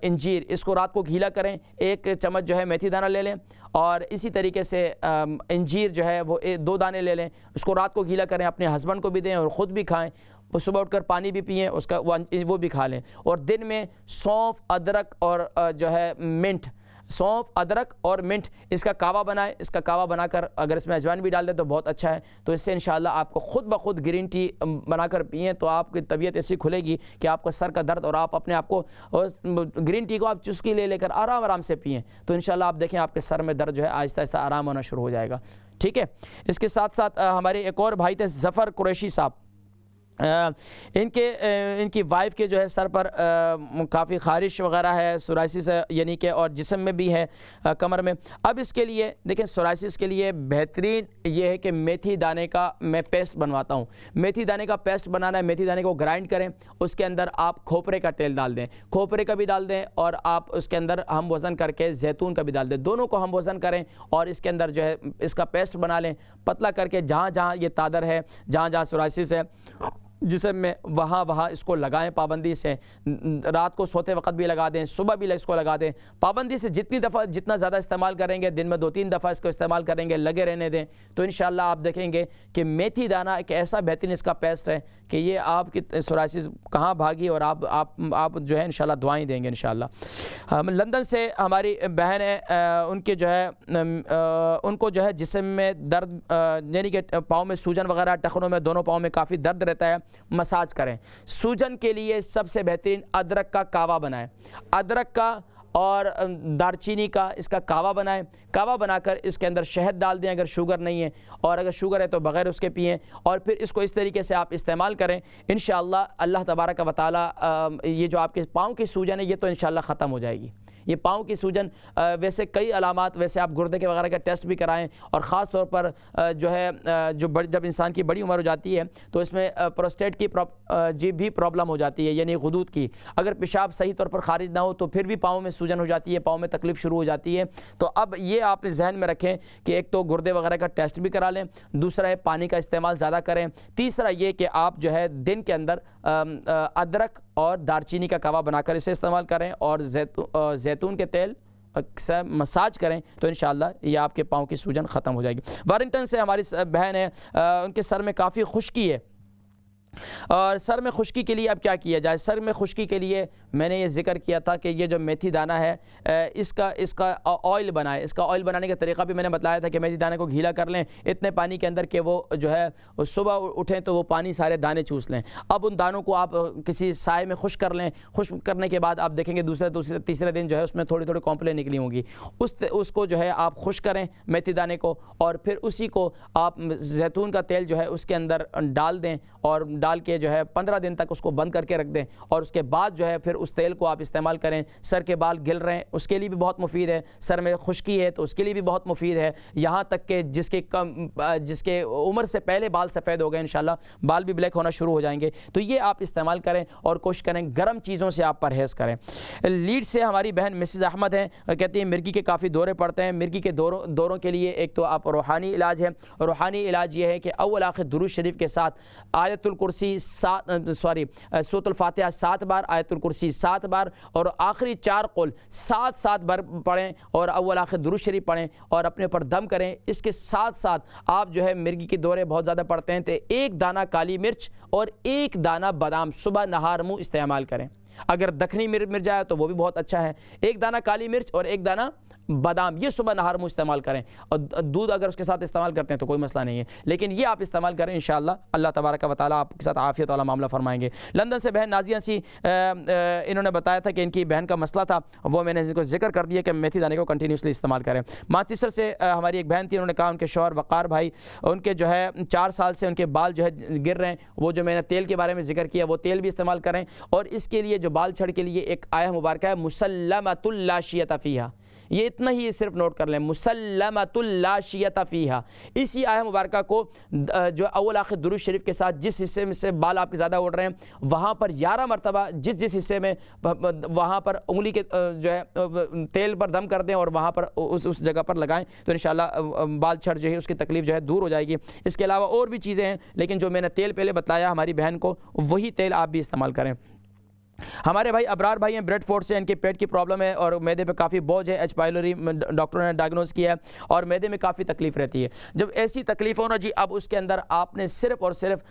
انجیر, اس کو رات کو گیلا کریں. 1 چمچ جو ہے میتھی دانہ لے لیں, اور اسی طریقے سے انجیر جو ہے وہ 2 دانے لے لیں, اس کو رات کو گیلا کریں, اپنے ہسبینڈ کو بھی دیں اور خود بھی کھائیں. صبح اٹھ کر پانی بھی پئیں, اس کا وہ بھی کھا لیں. اور دن میں سونف, ادرک اور جو ہے منٹ, سونف, ادرک اور منٹ, اس کا کعوہ بنائیں. اس کا کعوہ بنا کر اگر اس میں اجوائن بھی ڈال دیں تو بہت اچھا ہے. تو اس سے انشاءاللہ آپ کو خود بخود گرین ٹی بنا کر پئیں تو آپ کی طبیعت ایسی کھلے گی کہ آپ کا سر کا درد, اور آپ اپنے آپ کو گرین ٹی کو آپ چسکی لے کر آرام سے پئیں تو انشاءاللہ آپ دیکھیں آپ کے سر میں درد جو ہے آہستہ آہستہ آرام ہونا شروع ہو جائے گا. ٹھیک ہے. اس کے ساتھ ساتھ ہمارے ایک اور بھائی تھے ظفر قریشی صاحب, ان کی وائف کے جو ہے سر پر کافی خارش وغیرہ ہے, سورائسس ہے یعنی کہ, اور جسم میں بھی ہے, کمر میں. اب اس کے لیے دیکھیں سورائسس کے لیے بہترین یہ ہے کہ میتھی دانے کا میں پیسٹ بنواتا ہوں. میتھی دانے کا پیسٹ بنانا ہے, میتھی دانے کو گرائنڈ کریں, اس کے اندر آپ کھوپرے کا تیل ڈال دیں, کھوپرے کا بھی ڈال دیں, اور آپ اس کے اندر ہم وزن کر کے زیتون کا بھی ڈال دیں. دونوں کو ہم وزن کریں اور اس کے اندر جو ہے اس کا پیسٹ بنا لیں, پتلا کر کے جہاں جہاں یہ تادر ہے, جہاں جہاں سورائسس ہے جسم میں, وہاں اس کو لگائیں پابندی سے. رات کو سوتے وقت بھی لگا دیں, صبح بھی اس کو لگا دیں پابندی سے. جتنی دفعہ جتنا زیادہ استعمال کریں گے, دن میں 2-3 دفعہ اس کو استعمال کریں گے, لگے رہنے دیں, تو انشاءاللہ آپ دیکھیں گے کہ میتھی دانہ ایک ایسا بہترین اس کا پیسٹ ہے کہ یہ آپ کی سورائسس کہاں بھاگی, اور آپ جو ہے انشاءاللہ دعائیں دیں گے انشاءاللہ. لندن سے ہماری بہن ہے, ان کو جو ہے جسم میں درد, یعنی کہ پاؤں میں سوجن وغیرہ, ٹخنوں میں, دونوں پاؤں میں کافی درد رہتا ہے, مساج کریں. سوجن کے لیے سب سے بہترین ادرک کا کعوہ بنائیں, ادرک کا اور دارچینی کا اس کا کعوہ بنائیں. کعوہ بنا کر اس کے اندر شہد ڈال دیں اگر شوگر نہیں ہے, اور اگر شوگر ہے تو بغیر اس کے پئیں, اور پھر اس کو اس طریقے سے آپ استعمال کریں. انشاءاللہ اللہ تبارک و تعالی یہ جو آپ کے پاؤں کی سوجن ہے یہ تو انشاءاللہ ختم ہو جائے گی. یہ پاؤں کی سوجن ویسے کئی علامات, ویسے آپ گردے کے وغیرہ کا ٹیسٹ بھی کرائیں, اور خاص طور پر جو ہے جب انسان کی بڑی عمر ہو جاتی ہے تو اس میں پروسٹیٹ کی بھی پرابلم ہو جاتی ہے, یعنی غدود کی. اگر پیشاب صحیح طور پر خارج نہ ہو تو پھر بھی پاؤں میں سوجن ہو جاتی ہے, پاؤں میں تکلیف شروع ہو جاتی ہے. تو اب یہ آپ ذہن میں رکھیں کہ ایک تو گردے وغیرہ کا ٹیسٹ بھی کرا لیں, دوسرا ہے پانی کا استعمال زیادہ کریں, تیسرا یہ کہ آپ جو ہے دن کے اندر ادرک اور دارچینی کا کعوہ بنا کر اسے استعمال کریں, اور زیتون کے تیل مساج کریں, تو انشاءاللہ یہ آپ کے پاؤں کی سوجن ختم ہو جائے گی. وارنگٹن سے ہماری بہن ہے, ان کے سر میں کافی خشکی ہے, اور سر میں خشکی کے لیے اب کیا کیا جائے. سر میں خشکی کے لیے میں نے یہ ذکر کیا تھا کہ یہ جو میتھی دانہ ہے اس کا آئل بنائے. اس کا آئل بنانے کا طریقہ بھی میں نے بتلایا تھا کہ میتھی دانے کو گھیلا کر لیں اتنے پانی کے اندر کہ وہ جو ہے صبح اٹھیں تو وہ پانی سارے دانے چوس لیں. اب ان دانوں کو آپ کسی سائے میں خشک کر لیں, خشک کرنے کے بعد آپ دیکھیں گے دوسرے تیسرے دن جو ہے اس میں تھوڑی کمپلیں نکلی ہوں گی. اس کو جو ہے آپ خشک کریں میتھی دانے کو, اور پھر اسی کو آپ زیتون کا تیل جو ہے اس کے اندر ڈال دیں, اور ڈال کے جو ہے 15 دن تک اس کو بند کر کے رکھ دیں، اور اس کے بعد جو ہے پھر اس تیل کو آپ استعمال کریں. سر کے بال گل رہے ہیں اس کے لیے بھی بہت مفید ہے، سر میں خشکی ہے تو اس کے لیے بھی بہت مفید ہے، یہاں تک کہ جس کے عمر سے پہلے بال سفید ہو گئے انشاءاللہ بال بھی بلیک ہونا شروع ہو جائیں گے. تو یہ آپ استعمال کریں اور کوشش کریں گرم چیزوں سے آپ پرہیز کریں. لیڈ سے ہماری بہن مسز احمد ہیں، کہتی ہیں مرگی کے کافی دورے پڑتے ہیں. مرگی کے دوروں کے لیے ایک تو آپ روحانی علاج ہے. روحانی علاج یہ ہے کہ اول آخر درود شریف کے ساتھ آیت الکرسی سورۃ الفاتحہ 7 بار، آیت الکرسی 7 بار اور آخری 4 قل 7 بار پڑھیں اور اول آخر درود شریف پڑھیں اور اپنے پر دم کریں. اس کے ساتھ ساتھ آپ جو ہے مرگی کے دورے بہت زیادہ پڑتے ہیں تو 1 دانہ کالی مرچ اور 1 دانہ بادام صبح نہار منہ استعمال کریں. اگر دکھنی مر جائے تو وہ بھی بہت اچھا ہے. 1 دانہ کالی مرچ اور 1 دانہ بادام یہ صبح نہار منہ استعمال کریں، اور دودھ اگر اس کے ساتھ استعمال کرتے ہیں تو کوئی مسئلہ نہیں ہے، لیکن یہ آپ استعمال کریں انشاءاللہ اللہ تبارک و تعالیٰ آپ کے ساتھ عافیت والا معاملہ فرمائیں گے. لندن سے بہن نازیہ سی انہوں نے بتایا تھا کہ ان کی بہن کا مسئلہ تھا، وہ میں نے ان کو ذکر کر دیا کہ میتھی دانے کو کنٹینیوسلی استعمال کریں. مانچسٹر سے ہماری ایک بہن تھی، انہوں نے کہا ان کے شوہر وقار بھائی ان کے جو ہے 4 سال سے ان کے بال جو ہے گر رہے ہیں. وہ جو میں نے تیل کے بارے میں ذکر کیا وہ تیل بھی استعمال کریں، اور اس کے لیے جو بال جھڑ کے لیے ایک آیہ مبارکہ ہے مسلمۃ لا شیۃ فیہا، یہ اتنا ہی صرف نوٹ کر لیں مسلمۃ لا شیۃ فیہا. اسی آیہ مبارکہ کو جو اول آخر درود شریف کے ساتھ جس حصے میں سے بال آپ کے زیادہ اڑ رہے ہیں وہاں پر 11 مرتبہ جس حصے میں وہاں پر انگلی کے جو ہے تیل پر دم کر دیں اور وہاں پر اس جگہ پر لگائیں تو انشاءاللہ بال چھڑ جو ہے اس کی تکلیف جو ہے دور ہو جائے گی. اس کے علاوہ اور بھی چیزیں ہیں، لیکن جو میں نے تیل پہلے بتایا ہماری بہن کو وہی تیل آپ بھی استعمال کریں. ہمارے بھائی ابرار بھائی ہیں بریڈ فورڈ سے، ان کے پیٹ کی پرابلم ہے اور معدے پہ کافی بوجھ ہے، ایچ پائلوری ڈاکٹروں نے ڈائگنوز کیا ہے اور معدے میں کافی تکلیف رہتی ہے. جب ایسی تکلیف ہو نا جی اب اس کے اندر آپ نے صرف اور صرف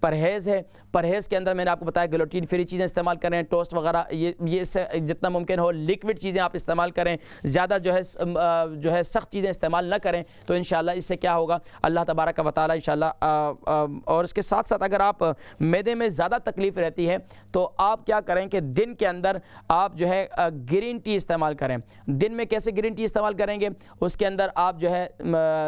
پرہیز ہے. پرہیز کے اندر میں نے آپ کو بتایا گلوٹین فری چیزیں استعمال کریں، ٹوسٹ وغیرہ یہ سے جتنا ممکن ہو لیکوڈ چیزیں آپ استعمال کریں، زیادہ جو ہے سخت چیزیں استعمال نہ کریں. تو انشاءاللہ اس سے کیا ہوگا اللہ تبارک و تعالی انشاءاللہ. اور اس کے ساتھ ساتھ اگر آپ معدے میں زیادہ تکلیف رہتی ہے تو آپ کیا کریں کہ دن کے اندر آپ جو ہے گرین ٹی استعمال کریں. دن میں کیسے گرین ٹی استعمال کریں گے؟ اس کے اندر آپ جو ہے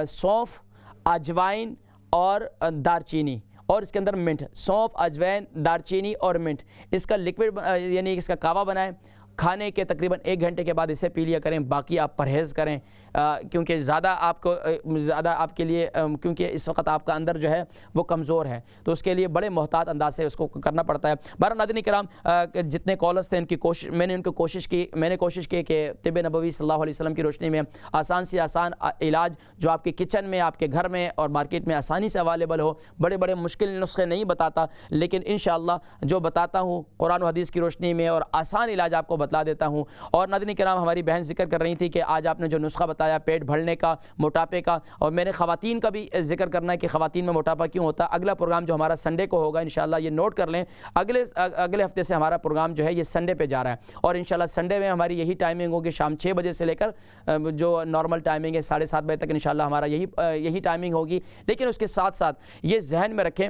سونف، اجوائن اور دارچینی اور اس کے اندر منٹ، سونف، اجوائن، دارچینی اور منٹ، اس کا لکوڈ یعنی اس کا کعوہ بنائیں. کھانے کے تقریباً 1 گھنٹے کے بعد اسے پی لیا کریں. باقی آپ پرہیز کریں کیونکہ زیادہ آپ کے لیے کیونکہ اس وقت آپ کا اندر جو ہے وہ کمزور ہے تو اس کے لیے بڑے محتاط انداز سے اس کو کرنا پڑتا ہے. بہرحال ناظرین کرام جتنے کالرز تھے ان کی کوشش میں نے کوشش کی کہ طب نبوی صلی اللہ علیہ وسلم کی روشنی میں آسان سے آسان علاج جو آپ کے کچن میں، آپ کے گھر میں اور مارکیٹ میں آسانی سے اویلیبل ہو. بڑے مشکل نسخے نہیں بتاتا، لیکن انشاءاللہ جو بتاتا ہوں قرآن و حدیث کی روشنی میں اور آسان علاج آپ کو بتلا دیتا ہوں. اور ناظرین کرام ہماری بہن ذکر کر رہی تھی کہ آج آپ نے جو نسخہ بتایا پیٹ بھرنے کا، موٹاپے کا، اور میں نے خواتین کا بھی ذکر کرنا ہے کہ خواتین میں موٹاپا کیوں ہوتا ہے. اگلا پروگرام جو ہمارا سنڈے کو ہوگا انشاءاللہ یہ نوٹ کر لیں، اگلے ہفتے سے ہمارا پروگرام جو ہے یہ سنڈے پہ جا رہا ہے اور انشاءاللہ سنڈے میں ہماری یہی ٹائمنگ ہوگی شام 6 بجے سے لے کر جو نارمل ٹائمنگ ہے 7:30 بجے تک انشاءاللہ ہمارا یہی ٹائمنگ ہوگی. لیکن اس کے ساتھ ساتھ یہ ذہن میں رکھیں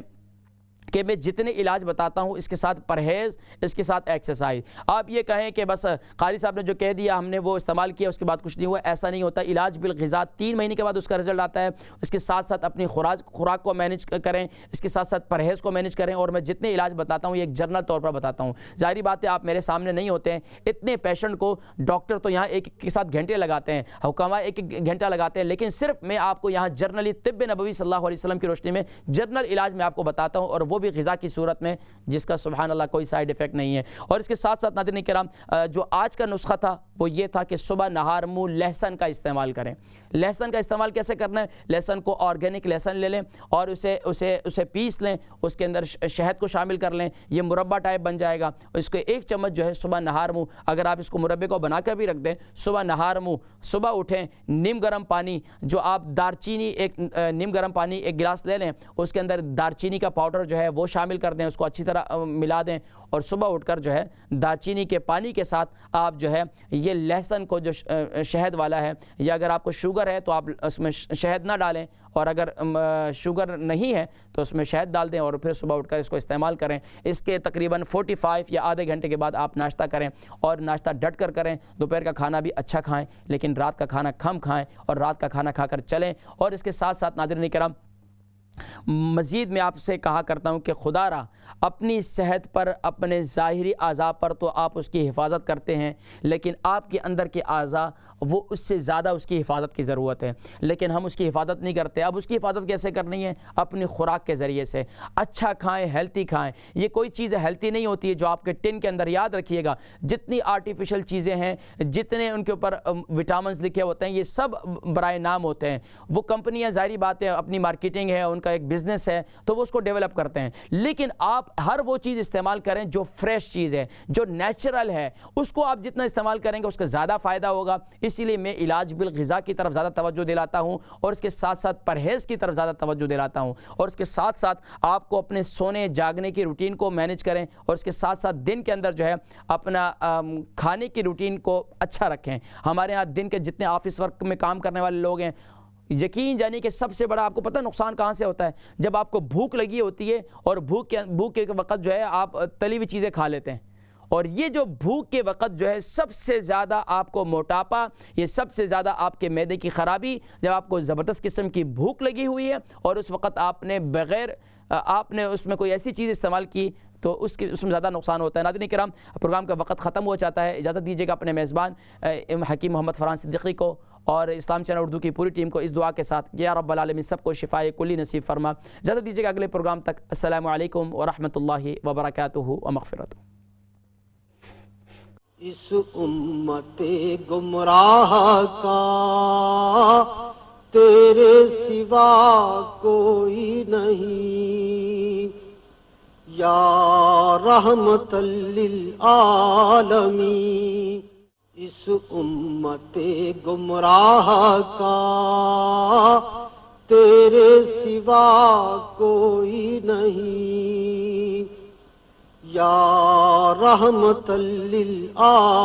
کہ میں جتنے علاج بتاتا ہوں اس کے ساتھ پرہیز، اس کے ساتھ ایکسرسائز. آپ یہ کہیں کہ بس قاری صاحب نے جو کہہ دیا ہم نے وہ استعمال کیا اس کے بعد کچھ نہیں ہوا، ایسا نہیں ہوتا. علاج بالغذا 3 مہینے کے بعد اس کا رزلٹ آتا ہے. اس کے ساتھ ساتھ اپنی خوراک کو مینیج کریں، اس کے ساتھ ساتھ پرہیز کو مینیج کریں. اور میں جتنے علاج بتاتا ہوں یہ ایک جنرل طور پر بتاتا ہوں. ظاہری بات ہے آپ میرے سامنے نہیں ہوتے ہیں. اتنے پیشنٹ کو ڈاکٹر تو یہاں ایک کے ساتھ گھنٹے لگاتے ہیں، حکامہ ایک گھنٹہ لگاتے ہیں، لیکن صرف میں آپ کو یہاں جرنلی طب نبوی صلی اللہ علیہ وسلم کی روشنی میں جنرل علاج میں آپ کو بتاتا ہوں، اور وہ بھی غذا کی صورت میں جس کا سبحان اللہ کوئی سائیڈ ایفیکٹ نہیں ہے. اور اس کے ساتھ ساتھ ناظرین کرام جو آج کا نسخہ تھا وہ یہ تھا کہ صبح نہار منہ لہسن کا استعمال کریں. لہسن کا استعمال کیسے کرنا ہے؟ لہسن کو آرگینک لہسن لے لیں اور اسے پیس لیں، اس کے اندر شہد کو شامل کر لیں، یہ مربع ٹائپ بن جائے گا. اس کو 1 چمچ جو ہے صبح نہار منہ، اگر آپ اس کو مربے کو بنا کر بھی رکھ دیں، صبح نہار منہ صبح اٹھیں نیم گرم پانی، جو آپ دارچینی نیم گرم پانی 1 گلاس لے لیں، اس کے اندر دارچینی کا پاؤڈر جو ہے وہ شامل کر دیں، اس کو اچھی طرح ملا دیں اور صبح اٹھ کر جو ہے دارچینی کے پانی کے ساتھ آپ جو ہے یہ لہسن کو جو شہد والا ہے، یا اگر آپ کو شوگر ہے تو آپ اس میں شہد نہ ڈالیں، اور اگر شوگر نہیں ہے تو اس میں شہد ڈال دیں اور پھر صبح اٹھ کر اس کو استعمال کریں. اس کے تقریباً 45 یا آدھے گھنٹے کے بعد آپ ناشتہ کریں اور ناشتہ ڈٹ کر کریں. دوپہر کا کھانا بھی اچھا کھائیں لیکن رات کا کھانا کم کھائیں اور رات کا کھانا کھا کر چلیں. اور اس کے ساتھ ساتھ ناظرین کرام مزید میں آپ سے کہا کرتا ہوں کہ خدا را اپنی صحت پر، اپنے ظاہری اعضاء پر تو آپ اس کی حفاظت کرتے ہیں، لیکن آپ کے اندر کے اعضاء وہ اس سے زیادہ اس کی حفاظت کی ضرورت ہے، لیکن ہم اس کی حفاظت نہیں کرتے۔ اب اس کی حفاظت کیسے کرنی ہے؟ اپنی خوراک کے ذریعے سے۔ اچھا کھائیں، ہیلتھی کھائیں۔ یہ کوئی چیز ہیلتھی نہیں ہوتی ہے جو آپ کے ٹن کے اندر، یاد رکھیے گا جتنی آرٹیفیشل چیزیں ہیں، جتنے ان کے اوپر وٹامنز لکھے ہوتے ہیں، یہ سب برائے نام ہوتے ہیں۔ وہ کمپنیاں ظاہری بات ہے اپنی مارکیٹنگ ہے، ان کا ایک بزنس ہے تو وہ اس کو ڈیولپ کرتے ہیں، لیکن آپ ہر وہ چیز استعمال کریں جو فریش چیز ہے، جو نیچرل ہے، اس کو آپ جتنا استعمال کریں گے اس کا زیادہ فائدہ ہوگا۔ اسی لیے میں علاج بالغذا کی طرف زیادہ توجہ دلاتا ہوں، اور اس کے ساتھ ساتھ پرہیز کی طرف زیادہ توجہ دلاتا ہوں، اور اس کے ساتھ ساتھ آپ کو اپنے سونے جاگنے کی روٹین کو مینیج کریں، اور اس کے ساتھ ساتھ دن کے اندر جو ہے اپنا کھانے کی روٹین کو اچھا رکھیں۔ ہمارے ہاں دن کے جتنے آفس ورک میں کام کرنے والے لوگ ہیں، یقین جانی کہ سب سے بڑا آپ کو پتہ نقصان کہاں سے ہوتا ہے؟ جب آپ کو بھوک لگی ہوتی ہے اور بھوک کے وقت جو ہے آپ تلی ہوئی چیزیں کھا لیتے ہیں، اور یہ جو بھوک کے وقت جو ہے سب سے زیادہ آپ کو موٹاپا، یہ سب سے زیادہ آپ کے معدے کی خرابی، جب آپ کو زبردست قسم کی بھوک لگی ہوئی ہے اور اس وقت آپ نے اس میں کوئی ایسی چیز استعمال کی تو اس میں زیادہ نقصان ہوتا ہے۔ ناظرین کرام، پروگرام کا وقت ختم ہو جاتا ہے، اجازت دیجیے گا اپنے میزبان حکیم محمد فرحان صدیقی کو اور اسلام چینل اردو کی پوری ٹیم کو اس دعا کے ساتھ یا رب العالمین سب کو شفائے کلی نصیب فرما۔ اجازت دیجیے گا اگلے پروگرام تک۔ السلام علیکم ورحمۃ اللہ وبرکاتہ ومغفرتہ۔
اس امت گمراہ کا تیرے سوا کوئی نہیں، یا رحمت للعالمین۔ اس امت گمراہ کا تیرے سوا کوئی نہیں، یا رحمت للعالمین۔